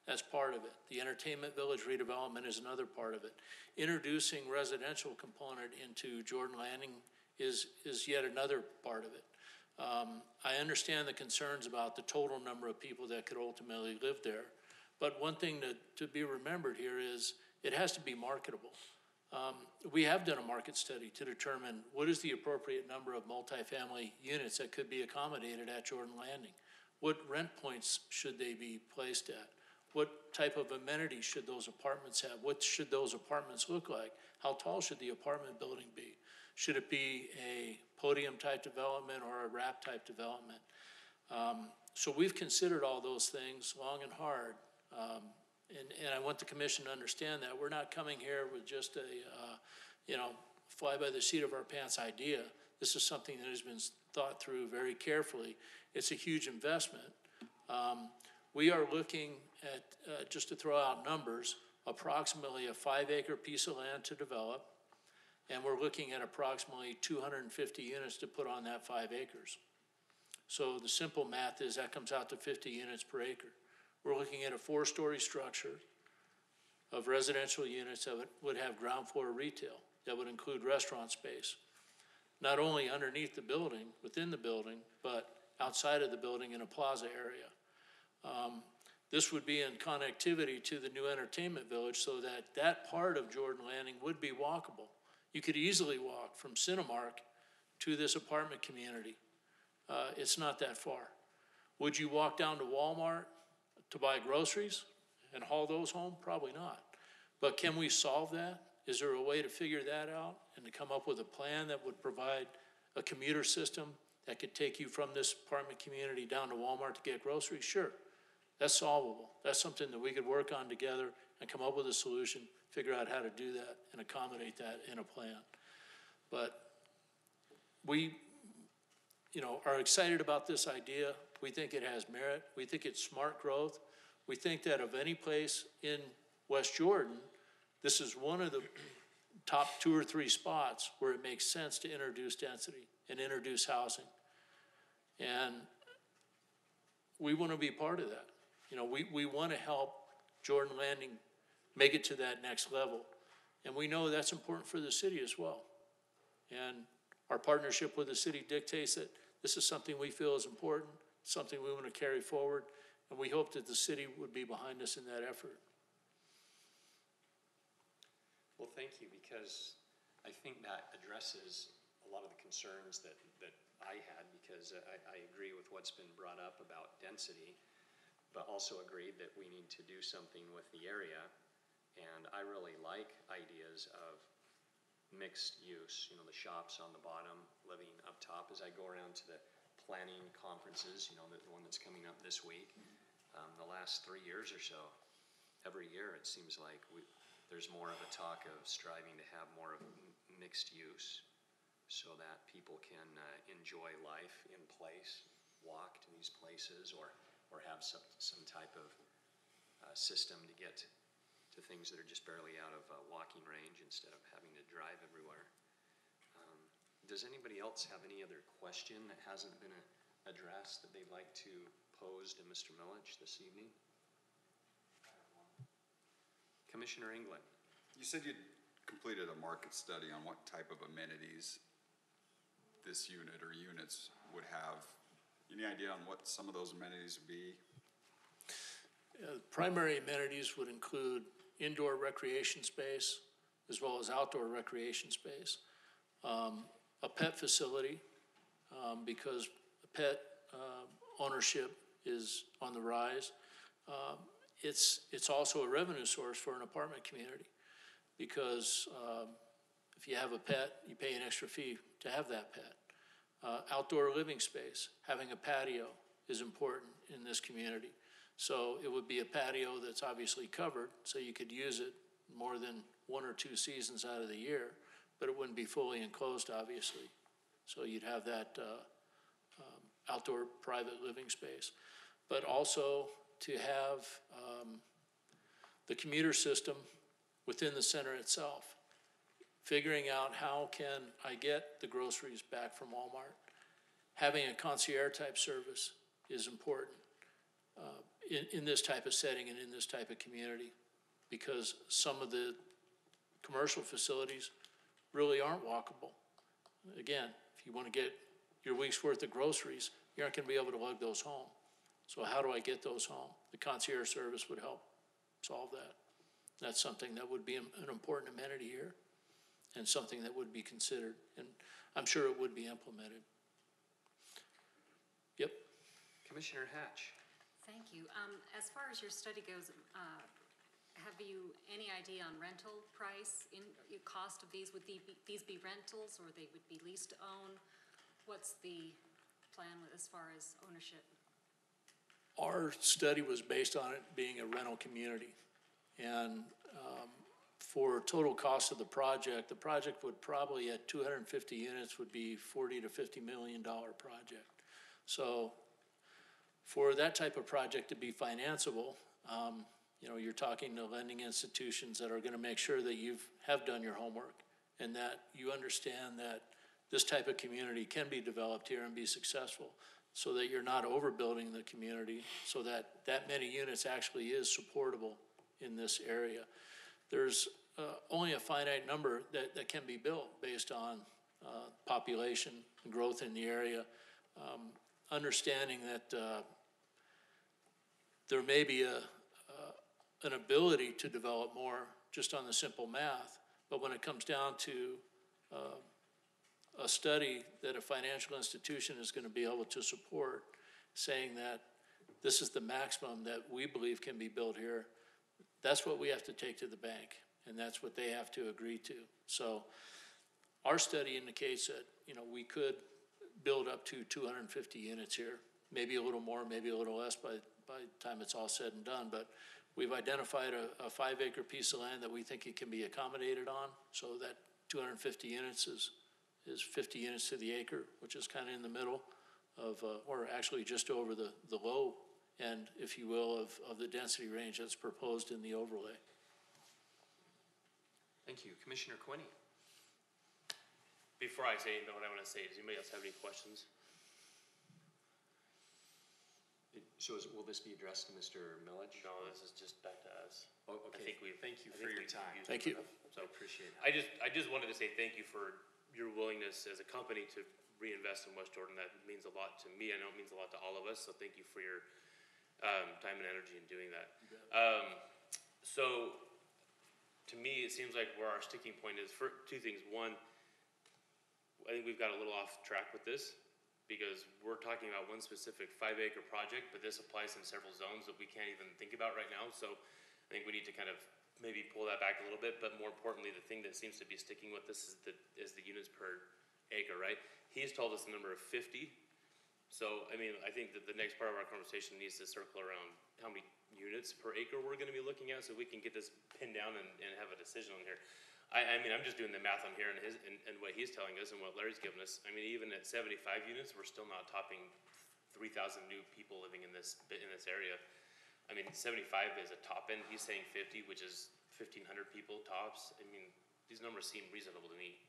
That's part of it. The Entertainment Village redevelopment is another part of it. Introducing residential component into Jordan Landing is yet another part of it. I understand the concerns about the total number of people that could ultimately live there, but one thing to be remembered here is it has to be marketable. We have done a market study to determine what is the appropriate number of multifamily units that could be accommodated at Jordan Landing. What rent points should they be placed at? What type of amenities should those apartments have? What should those apartments look like? How tall should the apartment building be? Should it be a podium type development or a wrap type development? So we've considered all those things long and hard. And I want the commission to understand that we're not coming here with just a, fly by the seat of our pants idea. This is something that has been thought through very carefully. It's a huge investment. We are looking at, just to throw out numbers, approximately a 5-acre piece of land to develop, and we're looking at approximately 250 units to put on that 5 acres. So the simple math is that comes out to 50 units per acre. We're looking at a 4-story structure of residential units that would have ground floor retail, that would include restaurant space, not only underneath the building, within the building, but outside of the building in a plaza area. This would be in connectivity to the new entertainment village so that that part of Jordan Landing would be walkable. You could easily walk from Cinemark to this apartment community. It's not that far. Would you walk down to Walmart to buy groceries and haul those home? Probably not. But can we solve that? Is there a way to figure that out and to come up with a plan that would provide a commuter system that could take you from this apartment community down to Walmart to get groceries? Sure, that's solvable. That's something that we could work on together and come up with a solution, figure out how to do that and accommodate that in a plan. But we, are excited about this idea. We think it has merit. We think it's smart growth. We think that of any place in West Jordan, this is one of the top 2 or 3 spots where it makes sense to introduce density and introduce housing. And we want to be part of that. We want to help Jordan Landing make it to that next level. And we know that's important for the city as well. And our partnership with the city dictates that this is something we feel is important, something we want to carry forward, and we hope that the city would be behind us in that effort. Well, thank you, because I think that addresses a lot of the concerns that I had, because I agree with what's been brought up about density, but also agreed that we need to do something with the area. And I really like ideas of mixed use, the shops on the bottom, living up top. As I go around to the planning conferences, the one that's coming up this week, the last 3 years or so. Every year, it seems like there's more of a talk of striving to have more of mixed use so that people can enjoy life in place, walk to these places, or have some type of system to get to things that are just barely out of walking range instead of having to drive everywhere. Does anybody else have any other question that hasn't been addressed that they'd like to pose to Mr. Milich this evening? Commissioner England. You said you'd completed a market study on what type of amenities this unit or units would have. Any idea on what some of those amenities would be? Primary amenities would include indoor recreation space as well as outdoor recreation space. A pet facility, because pet ownership is on the rise. It's also a revenue source for an apartment community because if you have a pet, you pay an extra fee to have that pet. Outdoor living space, having a patio is important in this community. So it would be a patio that's obviously covered, so you could use it more than 1 or 2 seasons out of the year, but it wouldn't be fully enclosed, obviously. So you'd have that outdoor private living space. But also to have the commuter system within the center itself. Figuring out how can I get the groceries back from Walmart. Having a concierge type service is important in this type of setting and in this type of community, because some of the commercial facilities really aren't walkable. Again, if you want to get your week's worth of groceries, you aren't going to be able to lug those home. So how do I get those home? The concierge service would help solve that. That's something that would be an important amenity here and something that would be considered, and I'm sure it would be implemented. Yep. Commissioner Hatch. Thank you. As far as your study goes, have you any idea on rental price, cost of these? Would these be rentals or they would be leased to own? What's the plan as far as ownership? Our study was based on it being a rental community. And for total cost of the project would probably at 250 units would be $40 to $50 million project. So for that type of project to be financeable, you're talking to lending institutions that are going to make sure that you have done your homework and that you understand that this type of community can be developed here and be successful, so that you're not overbuilding the community, so that many units actually is supportable in this area. There's only a finite number that can be built based on population and growth in the area. Understanding that there may be an ability to develop more just on the simple math, but when it comes down to a study that a financial institution is going to be able to support, saying that this is the maximum that we believe can be built here, that's what we have to take to the bank, and that's what they have to agree to. So our study indicates that we could build up to 250 units here, maybe a little more, maybe a little less by the time it's all said and done, but we've identified a 5-acre piece of land that we think it can be accommodated on, so that 250 units is 50 units to the acre, which is kind of in the middle of, or actually just over the low end, if you will, of the density range that's proposed in the overlay. Thank you. Commissioner Quinney. Before I say what I want to say, does anybody else have any questions? So will this be addressed to Mr. Milich? No, this is just back to us. Oh, okay. Thank you for your time. Thank you. So I appreciate it. I just wanted to say thank you for your willingness as a company to reinvest in West Jordan. That means a lot to me. I know it means a lot to all of us. So thank you for your time and energy in doing that. So to me, it seems like where our sticking point is for 2 things. One, I think we've got a little off track with this, because we're talking about one specific 5-acre project, but this applies in several zones that we can't even think about right now. So I think we need to kind of maybe pull that back a little bit, but more importantly, the thing that seems to be sticking with this is the units per acre, right? He's told us the number of 50. So, I mean, I think that the next part of our conversation needs to circle around how many units per acre we're gonna be looking at, so we can get this pinned down and have a decision on here. I mean, I'm just doing the math on here and what he's telling us and what Larry's giving us. I mean, even at 75 units, we're still not topping 3,000 new people living in this area. I mean, 75 is a top end, he's saying 50, which is 1,500 people tops. I mean, these numbers seem reasonable to me.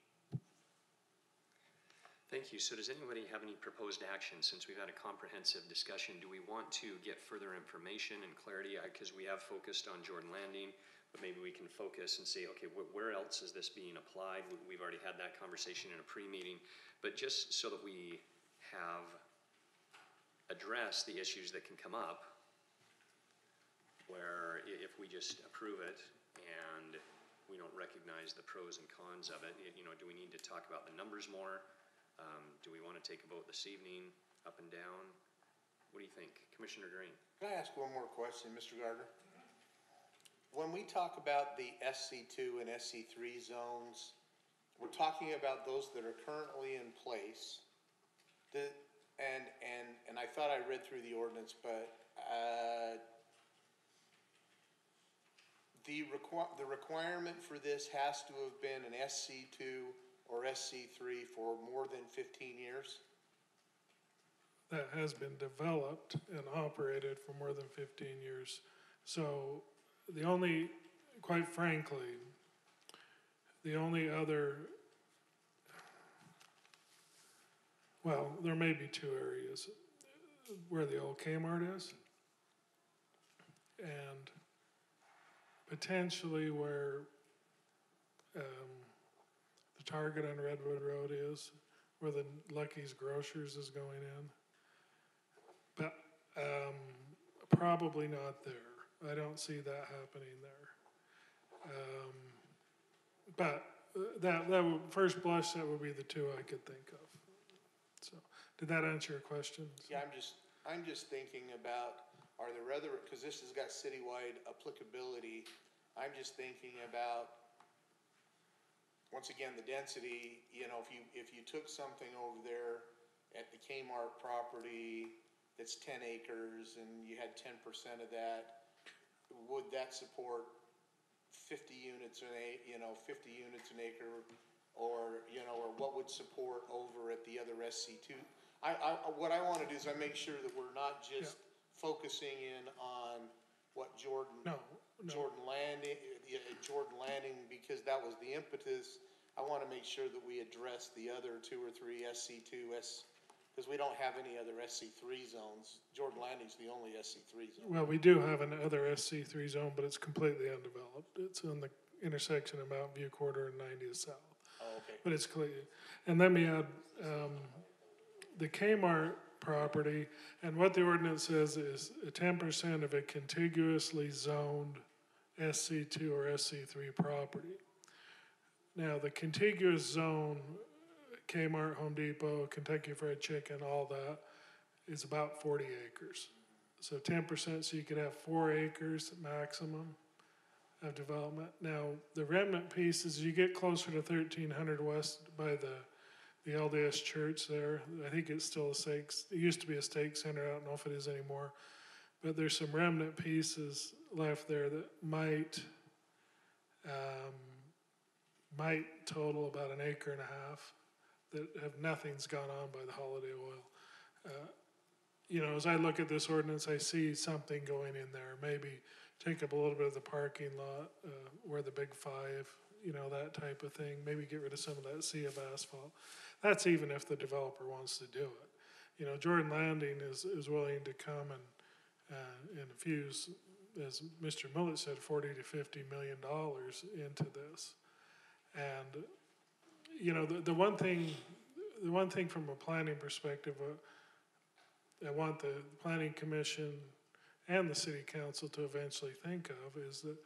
Thank you. So does anybody have any proposed action? Since we've had a comprehensive discussion, do we want to get further information and clarity? Because we have focused on Jordan Landing, but maybe we can focus and say, okay, where else is this being applied? We've already had that conversation in a pre-meeting, but just so that we have addressed the issues that can come up, where if we just approve it and we don't recognize the pros and cons of it, you know, do we need to talk about the numbers more? Do we want to take a vote this evening, up and down? What do you think? Commissioner Green? Can I ask one more question, Mr. Gardner? When we talk about the SC2 and SC3 zones, we're talking about those that are currently in place. And I thought I read through the ordinance, but the requirement for this has to have been an SC2 or SC3 for more than 15 years? That has been developed and operated for more than 15 years. So the only, quite frankly, the only other, well, there may be two areas where the old Kmart is and potentially where the Target on Redwood Road is, where the Lucky's Grocers is going in. But probably not there. I don't see that happening there. But that would, first blush, that would be the two I could think of. So, did that answer your question? Yeah, I'm just thinking about, are there other, because this has got citywide applicability, I'm just thinking about, once again, the density. You know, if you took something over there at the Kmart property that's 10 acres and you had 10% of that, would that support 50 units an acre, 50 units an acre, or what would support over at the other SC2? What I want to do is I make sure that we're not just focusing in on what Jordan Landing, because that was the impetus. I want to make sure that we address the other 2 or 3 SC2, because we don't have any other SC3 zones. Jordan Landing's the only SC3 zone. Well, we do have another SC3 zone, but it's completely undeveloped. It's on the intersection of Mountain View Corridor and 90th South. Oh, okay. But it's clear. And let me add, the Kmart property, and what the ordinance says is 10% of a contiguously zoned SC2 or SC3 property. Now, the contiguous zone, Kmart, Home Depot, Kentucky Fried Chicken, all that, is about 40 acres. So 10%, so you could have 4 acres maximum of development. Now, the remnant piece is you get closer to 1300 West by the LDS Church there. I think it's still a stake. It used to be a stake center. I don't know if it is anymore. But there's some remnant pieces left there that might total about 1.5 acres that have nothing's gone on by the Holiday Oil. As I look at this ordinance, I see something going in there. Maybe take up a little bit of the parking lot where the Big Five, that type of thing. Maybe get rid of some of that sea of asphalt. That's even if the developer wants to do it. Jordan Landing is willing to come and infuse, as Mr. Millett said, $40 to $50 million into this. And the one thing from a planning perspective, I want the Planning Commission and the City Council to eventually think of is that,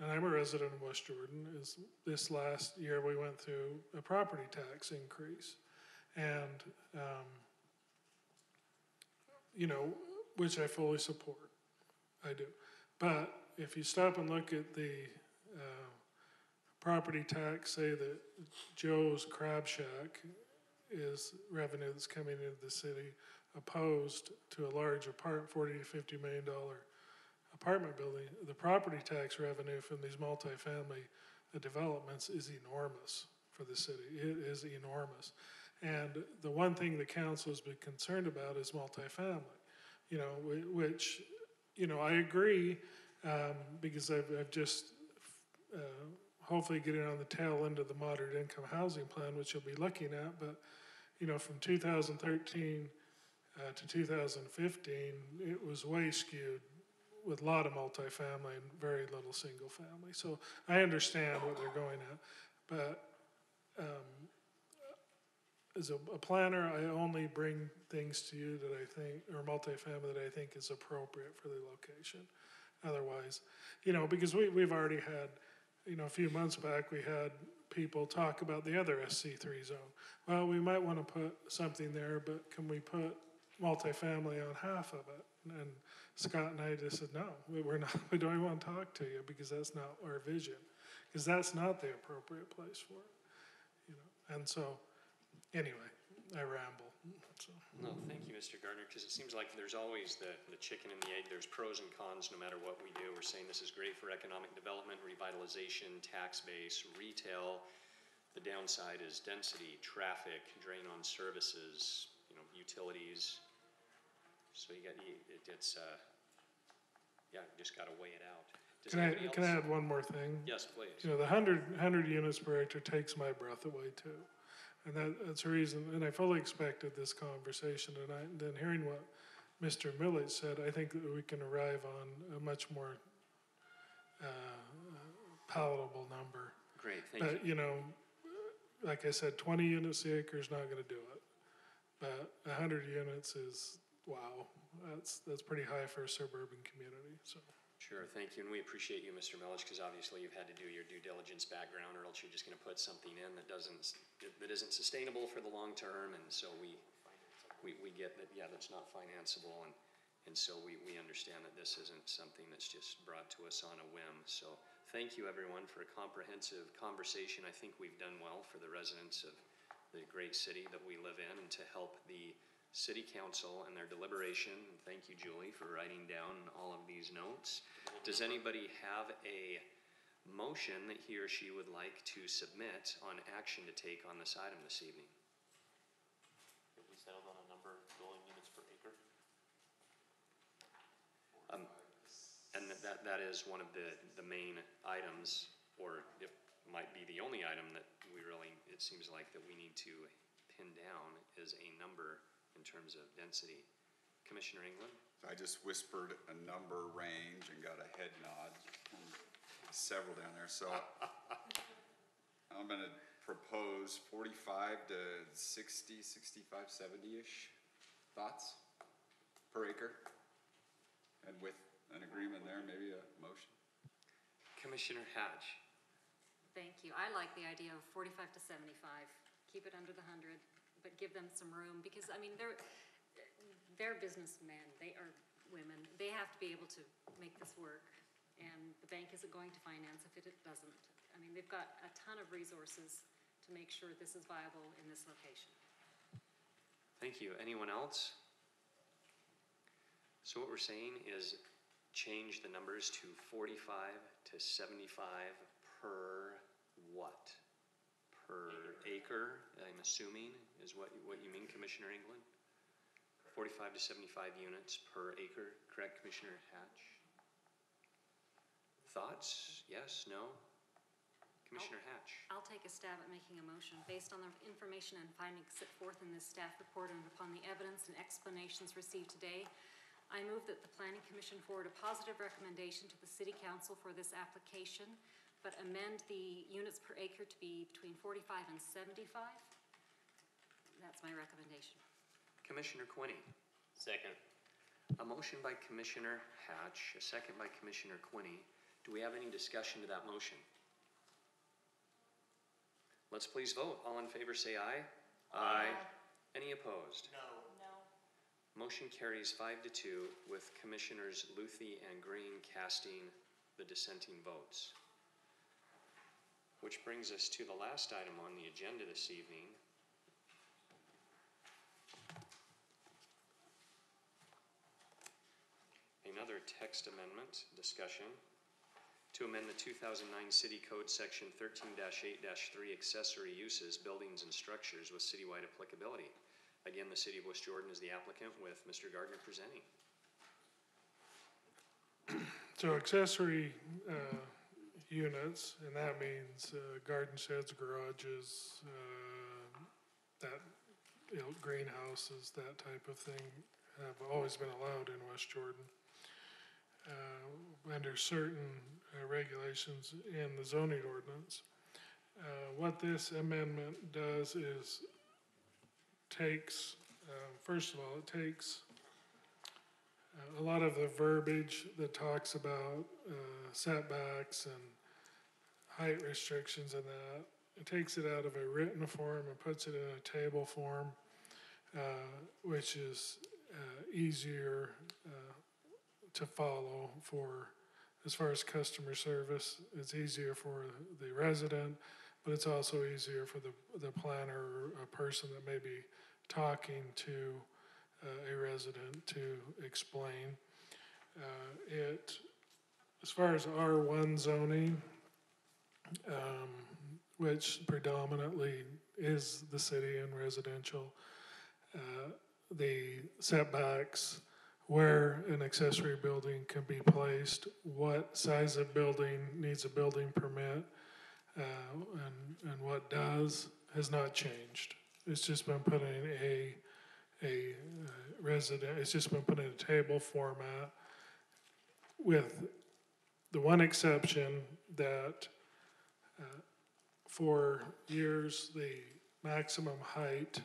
and I'm a resident of West Jordan, is this last year we went through a property tax increase. And, which I fully support. I do. But if you stop and look at the property tax, say that Joe's Crab Shack is revenue that's coming into the city, opposed to a large $40 to $50 million apartment building. The property tax revenue from these multifamily developments is enormous for the city. It is enormous. And the one thing the council has been concerned about is multifamily, which, I agree, because I've just hopefully getting on the tail end of the moderate income housing plan, which you'll be looking at. But, from 2013 to 2015, it was way skewed with a lot of multifamily and very little single family. So I understand what they're going at. But as a planner, I only bring things to you that I think, or multifamily that I think is appropriate for the location. Otherwise, because we've already had, a few months back, we had people talk about the other SC3 zone. Well, we might want to put something there, but can we put multifamily on half of it? And Scott and I just said, no, we're not, we don't even want to talk to you because that's not our vision, because that's not the appropriate place for it. And so, anyway, I ramble. So. No, thank you, Mr. Gardner, because it seems like there's always the chicken and the egg. There's pros and cons no matter what we do. We're saying this is great for economic development, revitalization, tax base, retail. The downside is density, traffic, drain on services, utilities. So you just got to weigh it out. Can I add one more thing? Yes, please. The 100 units per acre takes my breath away too. And that's the reason, and I fully expected this conversation tonight, and then hearing what Mr. Millage said, I think that we can arrive on a much more palatable number. Great, thank you. But, like I said, 20 units a acre is not gonna do it. But 100 units is, wow, that's pretty high for a suburban community, so. Sure, thank you, and we appreciate you, Mr. Millage, because obviously you've had to do your due diligence background, or else you're just gonna put something in that isn't sustainable for the long term, and so we get that, that's not financeable, and so we understand that this isn't something that's just brought to us on a whim. So thank you, everyone, for a comprehensive conversation. I think we've done well for the residents of the great city that we live in, and to help the City Council and their deliberation. And thank you, Julie, for writing down all of these notes. Does anybody have a motion that he or she would like to submit on action to take on this item this evening? Have we settled on a number of dwelling units per acre? And that is one of the main items, or it might be the only item that it seems like that we need to pin down is a number in terms of density. Commissioner England? I just whispered a number range and got a head nod from several down there. So I'm going to propose 45 to 60, 65, 70-ish thoughts per acre. And with an agreement there, maybe a motion. Commissioner Hatch? Thank you. I like the idea of 45 to 75. Keep it under the 100, but give them some room, because, they're businessmen, they are women. They have to be able to make this work, and the bank isn't going to finance if it doesn't. They've got a ton of resources to make sure this is viable in this location. Thank you. Anyone else? So what we're saying is change the numbers to 45 to 75 per what? Per acre, I'm assuming, is what you mean, Commissioner England? 45 to 75 units per acre, correct, Commissioner Hatch? Thoughts? Yes, no? Commissioner Hatch? I'll take a stab at making a motion based on the information and findings set forth in this staff report and upon the evidence and explanations received today. I move that the Planning Commission forward a positive recommendation to the City Council for this application, but amend the units per acre to be between 45 and 75. That's my recommendation. Commissioner Quinney? Second. A motion by Commissioner Hatch, a second by Commissioner Quinney. Do we have any discussion to that motion? Let's please vote. All in favor say aye. Aye. Any opposed? No. Motion carries 5-2 with Commissioners Luthi and Green casting the dissenting votes. Which brings us to the last item on the agenda this evening. another text amendment discussion to amend the 2009 City Code Section 13-8-3 accessory uses, buildings and structures with citywide applicability. Again, the City of West Jordan is the applicant with Mr. Gardner presenting. So accessory units, and that means garden sheds, garages, that, greenhouses, that type of thing, have always been allowed in West Jordan. Under certain regulations in the zoning ordinance. What this amendment does is takes, first of all, it takes a lot of the verbiage that talks about setbacks and height restrictions and that. It takes it out of a written form and puts it in a table form, which is easier to follow for, as far as customer service. It's easier for the resident, but it's also easier for the planner or a person that may be talking to a resident to explain. As far as R1 zoning, which predominantly is the city and residential, the setbacks, where an accessory building can be placed, what size of building needs a building permit, and what does, has not changed. It's just been put in a resident, it's just been put in a table format, with the one exception that for years the maximum height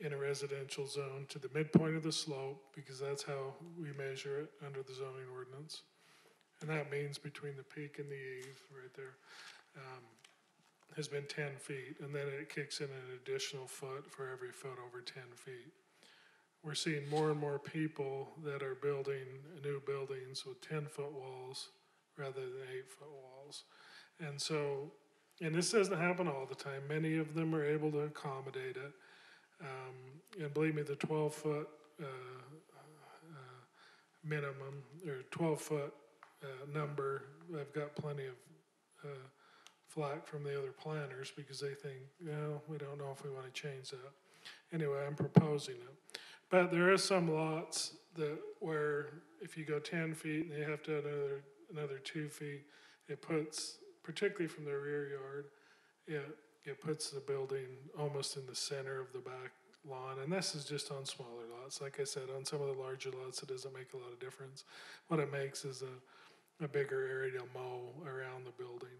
in a residential zone to the midpoint of the slope, because that's how we measure it under the zoning ordinance. And that means between the peak and the eave, right there, has been 10 feet. And then it kicks in an additional foot for every foot over 10 feet. We're seeing more and more people that are building new buildings with 10-foot walls rather than 8-foot walls. And so, and this doesn't happen all the time. Many of them are able to accommodate it. And believe me, the 12-foot minimum, or 12-foot number, I've got plenty of flack from the other planners because they think, no, we don't know if we want to change that. Anyway, I'm proposing it. But there is some lots that where if you go 10 feet and you have to add another 2 feet, it puts, particularly from the rear yard, it puts the building almost in the center of the back lawn. And this is just on smaller lots. Like I said, on some of the larger lots, it doesn't make a lot of difference. What it makes is a bigger area to mow around the building.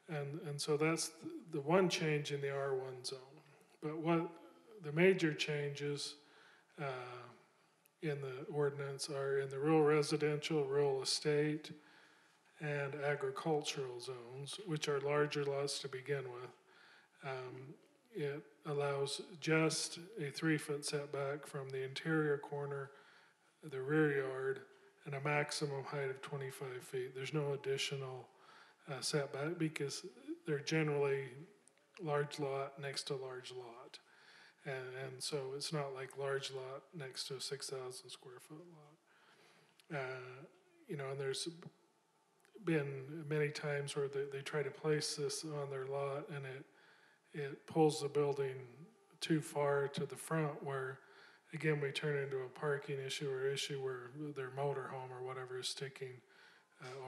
And so that's the one change in the R1 zone. But what the major changes in the ordinance are in the rural residential, rural estate, and agricultural zones, which are larger lots to begin with. It allows just a 3-foot setback from the interior corner, the rear yard, and a maximum height of 25 feet. There's no additional setback because they're generally large lot next to large lot. And so it's not like large lot next to a 6,000 square foot lot. And there's been many times where they try to place this on their lot and it pulls the building too far to the front where, again, we turn into a parking issue or issue where their motorhome or whatever is sticking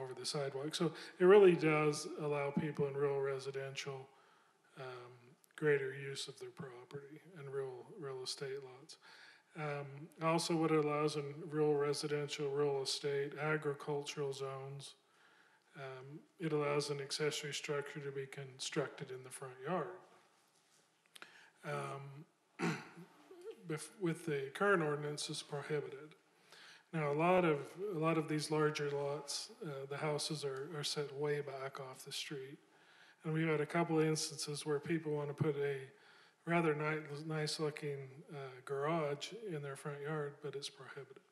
over the sidewalk. So it really does allow people in rural residential greater use of their property and real estate lots. Also what it allows in rural residential, rural estate, agricultural zones, it allows an accessory structure to be constructed in the front yard. With the current ordinance, is prohibited. Now, a lot of these larger lots, the houses are set way back off the street, and we've had a couple of instances where people want to put a rather nice-looking garage in their front yard, but it's prohibited.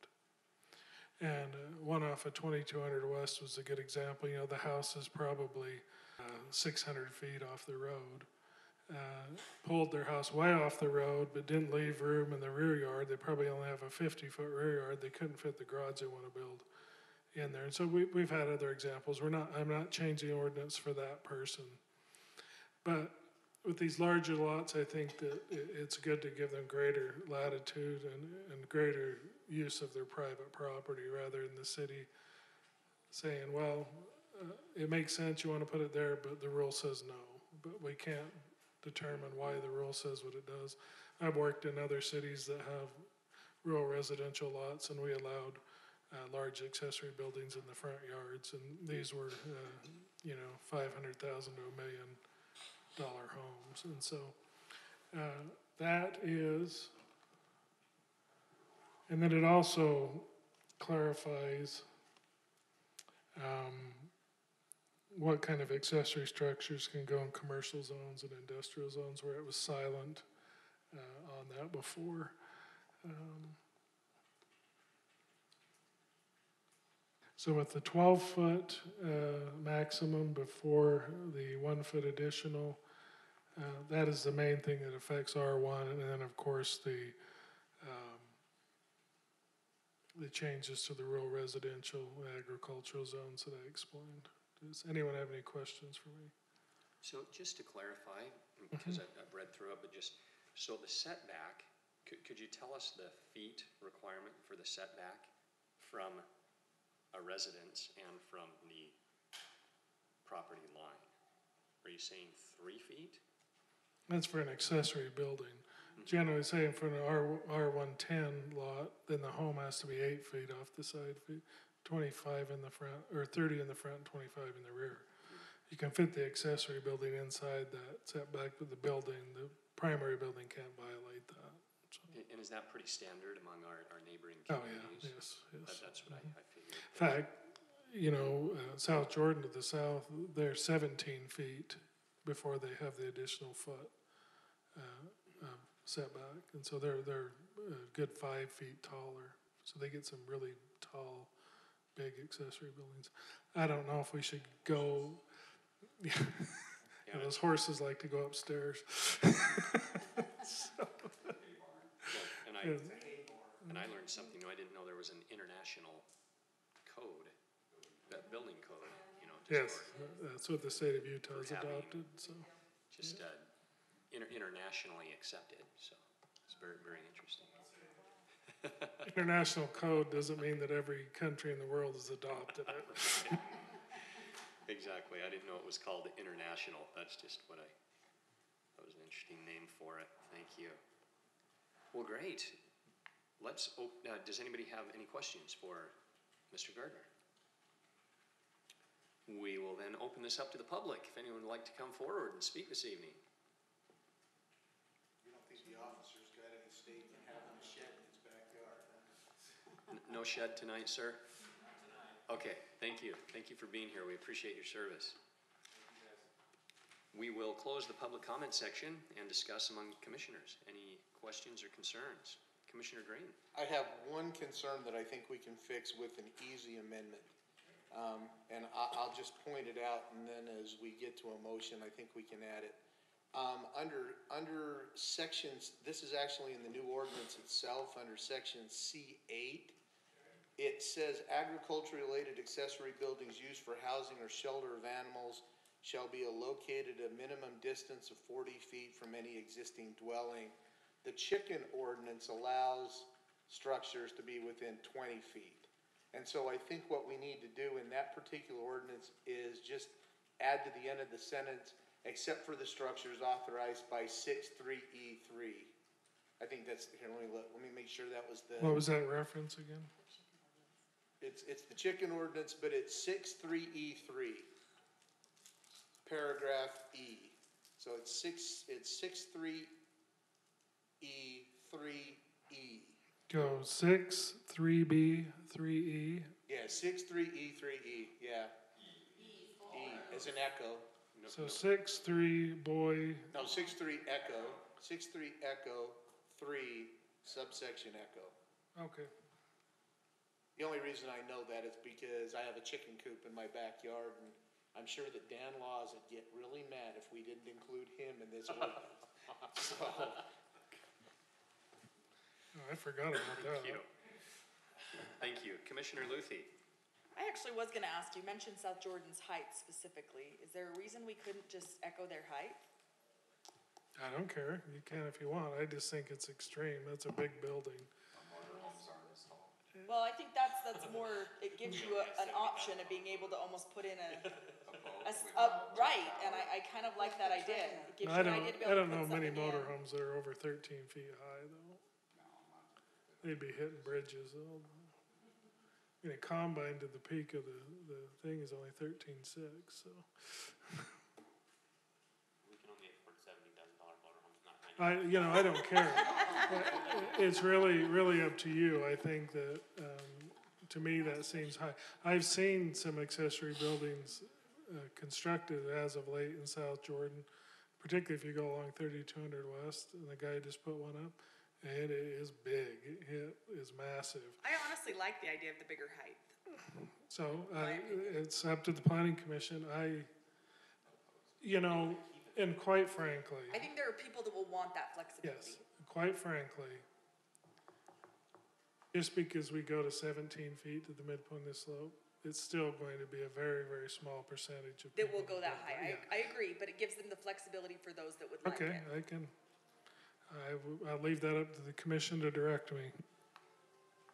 And one off of 2200 West was a good example. The house is probably 600 feet off the road. pulled their house way off the road, but didn't leave room in the rear yard. They probably only have a 50-foot rear yard. They couldn't fit the garage they want to build in there. And so we've had other examples. I'm not changing the ordinance for that person. But with these larger lots, I think that it's good to give them greater latitude and greater use of their private property rather than the city saying, well, it makes sense, you want to put it there, but the rule says no. But we can't determine why the rule says what it does. I've worked in other cities that have rural residential lots, and we allowed large accessory buildings in the front yards, and these were, $500,000 to $1 million homes. And so that is, and then it also clarifies what kind of accessory structures can go in commercial zones and industrial zones, where it was silent on that before. So with the 12-foot maximum before the 1-foot additional, that is the main thing that affects R1, and then of course the changes to the rural residential and agricultural zones that I explained. Does anyone have any questions for me? So just to clarify, because I've read through it, but so the setback, could you tell us the feet requirement for the setback from a residence and from the property line? Are you saying 3 feet? That's for an accessory building. Generally saying for an R110 lot, then the home has to be 8 feet off the side feet, 25 in the front, or 30 in the front and 25 in the rear. You can fit the accessory building inside that setback, but the primary building can't violate that. So. And is that pretty standard among our neighboring Oh, communities? yeah, yes. That's what I figured. In fact, South Jordan to the south, they're 17 feet before they have the additional foot setback, and so they're a good 5 feet taller. So they get some really tall, big accessory buildings. I don't know if we should go. Those horses like to go upstairs. So. And I learned something new. I didn't know there was an international code, that building code. Yes, that's what the state of Utah has adopted. So. Just internationally accepted. So it's very, very interesting. International code doesn't mean that every country in the world has adopted it. Exactly. I didn't know it was called international. That's just that was an interesting name for it. Thank you. Well, great. Does anybody have any questions for Mr. Gardner? We will then open this up to the public. If anyone would like to come forward and speak this evening. You don't think the officer's got any stake in having a shed in his backyard, huh? No shed tonight, sir? Okay, thank you. Thank you for being here. We appreciate your service. We will close the public comment section and discuss among commissioners. Any questions or concerns? Commissioner Green. I have one concern that I think we can fix with an easy amendment. And I'll just point it out, and then as we get to a motion, I think we can add it. Under sections, this is actually in the new ordinance itself, under section C8, it says agriculture-related accessory buildings used for housing or shelter of animals shall be located at a minimum distance of 40 feet from any existing dwelling. The chicken ordinance allows structures to be within 20 feet. And so I think what we need to do in that particular ordinance is just add to the end of the sentence, except for the structures authorized by 6.3E3. I think that's, here, let me make sure that was the. What was that reference again? It's the chicken ordinance, but it's 6.3E3, paragraph E. So it's 6.3E3E. Go 6, 3B, 3E. Yeah, 6.3E3E, yeah. E as in echo. So 6, 3, boy. No, 6.3 echo, 6.3 echo, 3 subsection echo. Okay. The only reason I know that is because I have a chicken coop in my backyard, and I'm sure that Dan Laws would get really mad if we didn't include him in this ordinance. So, Oh, I forgot about that. Thank you. Thank you. Commissioner Luthi? I actually was gonna ask, you mentioned South Jordan's height specifically. Is there a reason we couldn't just echo their height? I don't care. You can if you want. I just think it's extreme. That's a big building. Motorhomes aren't as tall. Well, I think that's more, it gives you an option of being able to almost put in right, and I kind of like that idea. It gives you I an don't, idea to be I able to don't know put many something in. motorhomes that are over 13 feet high though. They'd be hitting bridges. Combine to the peak of the thing is only 13.6, so. We can only afford $70,000 motorhomes, not 90. I don't care. It's really up to you. I think that, to me, that seems high. I've seen some accessory buildings constructed as of late in South Jordan, particularly if you go along 3200 West, and the guy just put one up. And it is big. It is massive. I honestly like the idea of the bigger height. So it's up to the planning commission. And quite frankly, I think there are people that will want that flexibility. yes, quite frankly, just because we go to 17 feet to the midpoint of the slope, it's still going to be a very, very small percentage of That people. will go that high. Yeah. I agree, but it gives them the flexibility for those that would like Okay, it. I'll leave that up to the commission to direct me.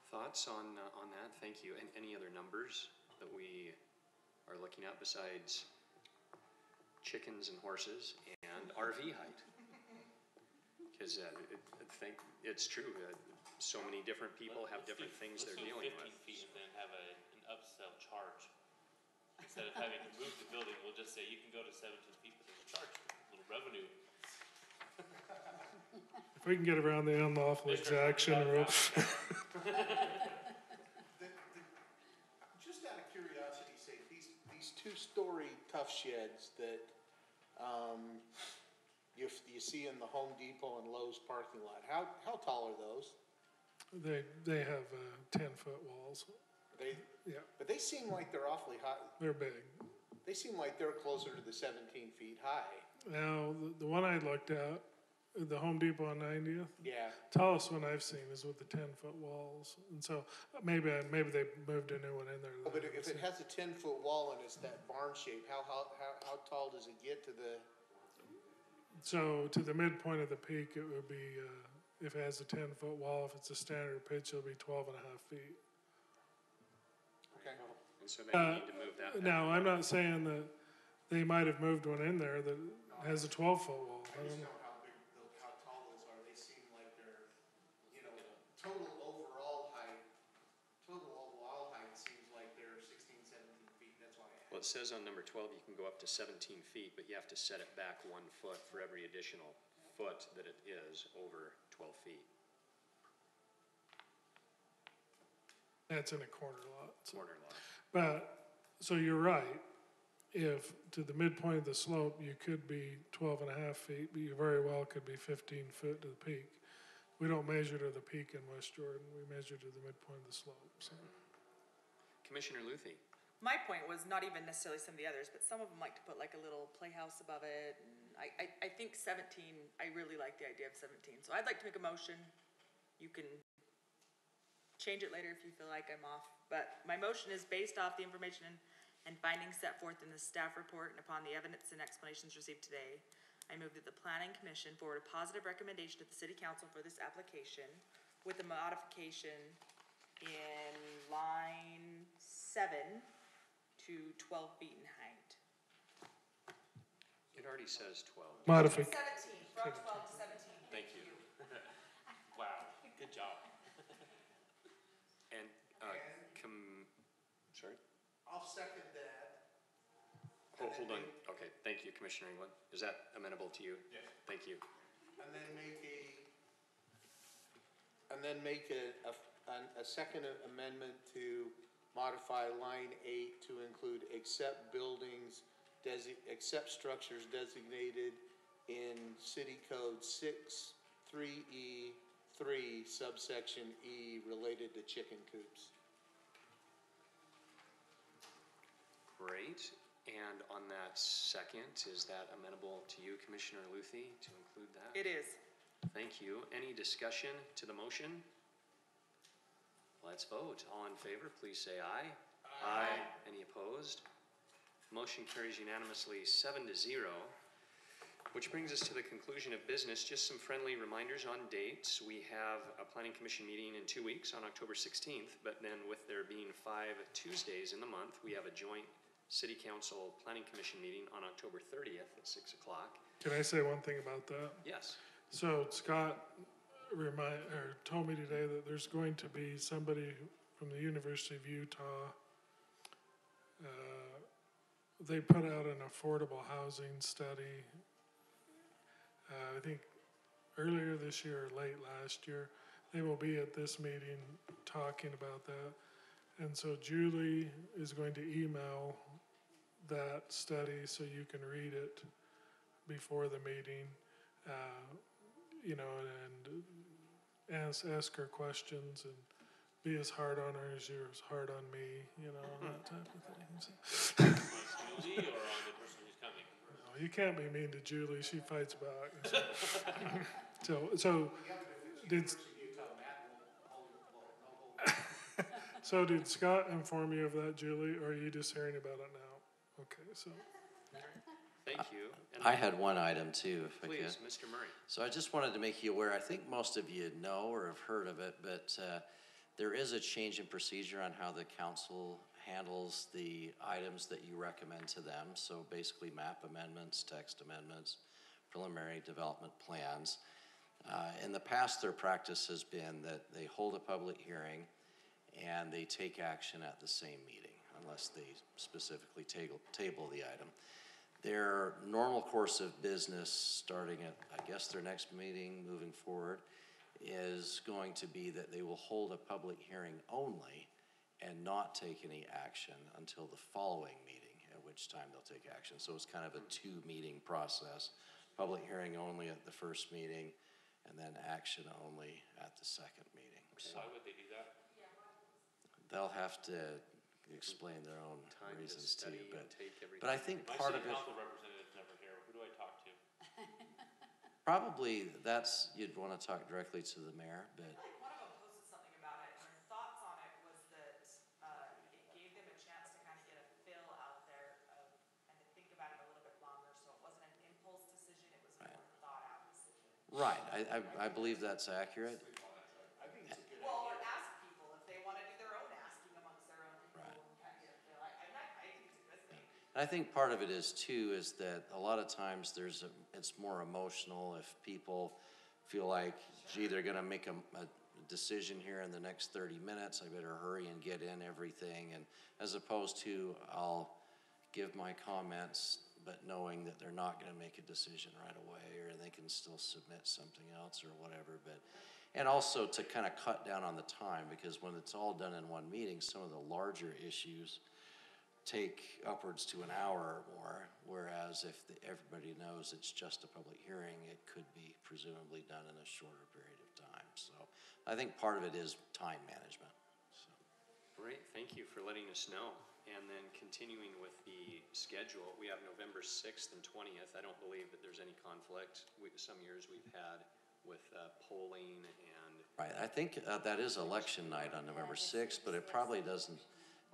Thoughts on that? Thank you. And any other numbers that we are looking at besides chickens and horses and RV height? Because I think it's true. So many different people have different things they're dealing with. Let's do 15 feet and then have an upsell charge. Instead of having to move the building, we'll just say you can go to 17 feet, but there's a charge, a little revenue. If we can get around the unlawful exaction rule. Just out of curiosity's sake, these two-story tough sheds that, you see in the Home Depot and Lowe's parking lot, how tall are those? They have 10-foot walls. Yeah, But they seem like they're awfully high. they're big. They seem like they're closer to the 17 feet high. Now, the one I looked at, the Home Depot on 90th, Yeah. tallest one I've seen is with the 10-foot walls. And so maybe they moved a new one in there. Oh, but if it has a 10-foot wall and it's that barn shape, how tall does it get to the? So to the midpoint of the peak, it would be, if it has a 10-foot wall, if it's a standard pitch, it'll be 12 and a half feet. Okay. And so they need to move that back. Now, I'm not saying that they might have moved one in there that has a 12-foot wall. I don't know. How tall those are. They seem like they're, total overall height seems like they're 16, 17 feet. That's why I asked. Well, it says on number 12, you can go up to 17 feet, but you have to set it back 1 foot for every additional foot that it is over 12 feet. That's in a corner lot. So. Corner lot. But, so you're right. If to the midpoint of the slope, you could be 12 and a half feet, but you very well could be 15 foot to the peak. We don't measure to the peak in West Jordan. We measure to the midpoint of the slope. So. Commissioner Luthi? My point was not even necessarily some of the others, but some of them like to put like a little playhouse above it. And I think 17, I really like the idea of 17. So I'd like to make a motion. You can change it later if you feel like I'm off. But my motion is based off the information and findings set forth in the staff report and upon the evidence and explanations received today. I move that the Planning Commission forward a positive recommendation to the City Council for this application with a modification in line 7 to 12 feet in height. It already says 12. Modification. 17, from 12 to 17. Thank you. Wow, good job. And, sorry? I'll second that. Oh, hold on. Okay, thank you, Commissioner England. Is that amenable to you? Yes. Thank you. And then make a second amendment to modify line 8 to include except structures designated in City Code 6.3E3 subsection E related to chicken coops. Great. And on that second, is that amenable to you, Commissioner Luthi, to include that? It is. Thank you. Any discussion to the motion? Let's vote. All in favor, please say aye. Aye. Any opposed? Motion carries unanimously 7-0. Which brings us to the conclusion of business. Just some friendly reminders on dates. We have a planning commission meeting in 2 weeks on October 16th, but then with there being 5 Tuesdays in the month, we have a joint city council planning commission meeting on October 30th at 6 o'clock. Can I say one thing about that? Yes. So Scott told me today that there's going to be somebody from the University of Utah. They put out an affordable housing study, I think earlier this year or late last year. They will be at this meeting talking about that. And so Julie is going to email that study so you can read it before the meeting, and ask her questions and be as hard on her as you're as hard on me, that type of thing. So. On Julie or on the person who's coming? No, you can't be mean to Julie. She fights back. So did. So did Scott inform you of that, Julie, or are you just hearing about it now? Okay, so. Thank you. And I had one item too, if I could. please, Mr. Murray. So I just wanted to make you aware, I think most of you know or have heard of it, but there is a change in procedure on how the council handles the items that you recommend to them. So basically map amendments, text amendments, preliminary development plans. In the past, their practice has been that they hold a public hearing and they take action at the same meeting, unless they specifically table the item. Their normal course of business, starting at, I guess, their next meeting moving forward, is going to be that they will hold a public hearing only and not take any action until the following meeting, at which time they'll take action. So it's kind of a 2-meeting process. Public hearing only at the first meeting, and then action only at the second meeting. So Why would they do that? they'll have to explain their own Time to reasons too, study and take everything. but I think My part city of it, council representative's never here. Who do I talk to? probably you'd want to talk directly to the mayor, but One of them posted something about it, and their thoughts on it was that, it gave them a chance to kind of get a feel out there and to think about it a little bit longer, so it wasn't an impulse decision, it was a more thought out decision. right, I believe that's accurate. Well, or ask people if they wanna do their own asking amongst their own people and kind of get a feel, I think it's a good thing. And I think part of it is too, is that a lot of times it's more emotional if people feel like, gee, they're gonna make a decision here in the next 30 minutes, I better hurry and get in everything, and as opposed to, I'll give my comments, but knowing that they're not gonna make a decision right away, or they can still submit something else or whatever, and also to kind of cut down on the time, because when it's all done in one meeting, some of the larger issues take upwards to an hour or more, whereas if everybody knows it's just a public hearing, it could be presumably done in a shorter period of time. So I think part of it is time management. So. Great, thank you for letting us know. And then continuing with the schedule, we have November 6th and 20th. I don't believe that there's any conflict. Some years we've had with polling and. Right, I think that is election night on November 6th, but it probably doesn't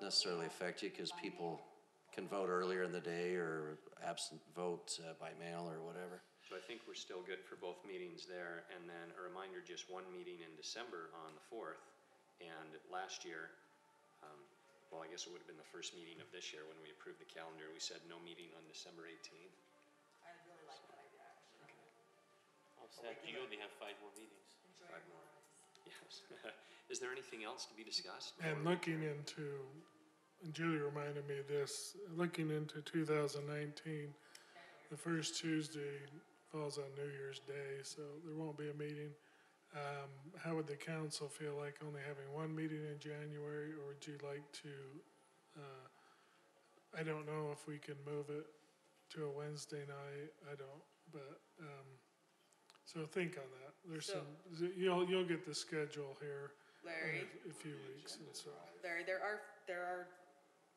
necessarily affect you because people can vote earlier in the day or absent vote by mail or whatever. So I think we're still good for both meetings there. And then a reminder, just one meeting in December on the 4th. And last year, well, I guess it would have been the first meeting of this year when we approved the calendar, we said no meeting on December 18th. I really like that idea, actually. Oh, sad, you only have 5 more meetings. Enjoy your more. Yes. Is there anything else to be discussed? And looking into, and Julie reminded me of this, looking into 2019, the first Tuesday falls on New Year's Day, so there won't be a meeting. How would the council feel like only having one meeting in January, or would you like to, I don't know if we can move it to a Wednesday night, I don't, but, so think on that. There's So- you'll get the schedule here Larry, in a few weeks, and so. there are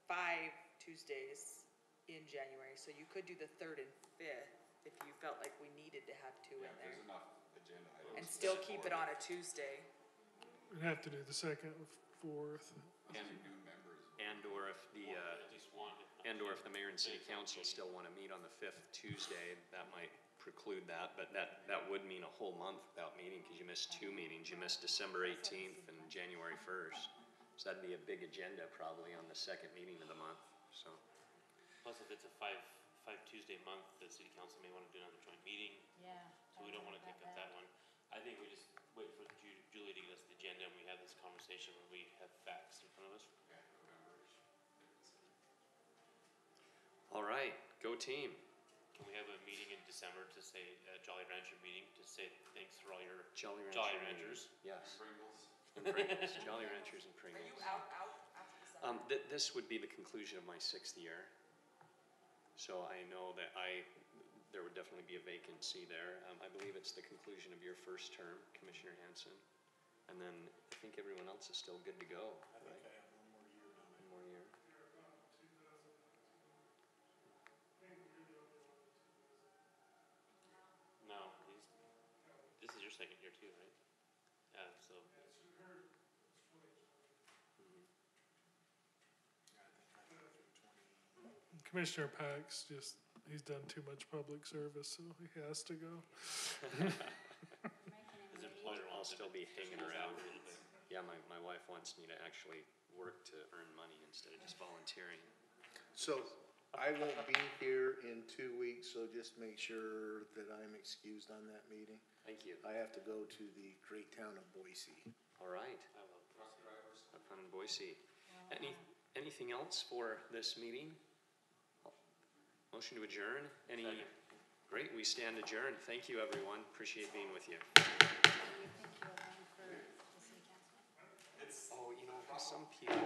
5 Tuesdays in January, so you could do the 3rd and 5th if you felt like we needed to have two in If there. there's enough agenda items. And still keep it on a Tuesday. We'd have to do the 2nd and 4th. New members. And/or if the, At least one. and/or if the mayor and city council still wanna meet on the 5th Tuesday, that might preclude that, but that would mean a whole month without meeting, cause you missed 2 meetings, you missed December 18th and January 1st. So that'd be a big agenda probably on the second meeting of the month, so. Plus, if it's a five Tuesday month, the city council may wanna do another joint meeting, Yeah. so we don't wanna take up that one. I think we just wait for Julie to get us the agenda and we have this conversation when we have facts in front of us. All right, go team. Can we have a meeting in December to say, Jolly Rancher meeting, to say thanks for all your Jolly Jolly Rancher Ranchers? meeting. Yes, Pringles. and Pringles, Jolly Ranchers and Pringles. Are you out after December? This would be the conclusion of my 6th year. So I know that there would definitely be a vacancy there. I believe it's the conclusion of your first term, Commissioner Hanson. And then I think everyone else is still good to go, right? I have one more year on it. One more year. No, this is your second year too, right? Yeah, so. Commissioner Pax just, he's done too much public service, so he has to go. His employer I'll wants still him be to hanging move around. out a little bit. Yeah, my wife wants me to actually work to earn money instead of just volunteering. So I won't be here in 2 weeks, so just make sure that I'm excused on that meeting. Thank you. I have to go to the great town of Boise. All right. I love this. Have fun in Boise. Anything else for this meeting? Motion to adjourn? Second. Great, we stand adjourned. Thank you, everyone. Appreciate being with you. Do you think you'll run for the city council? Oh, some people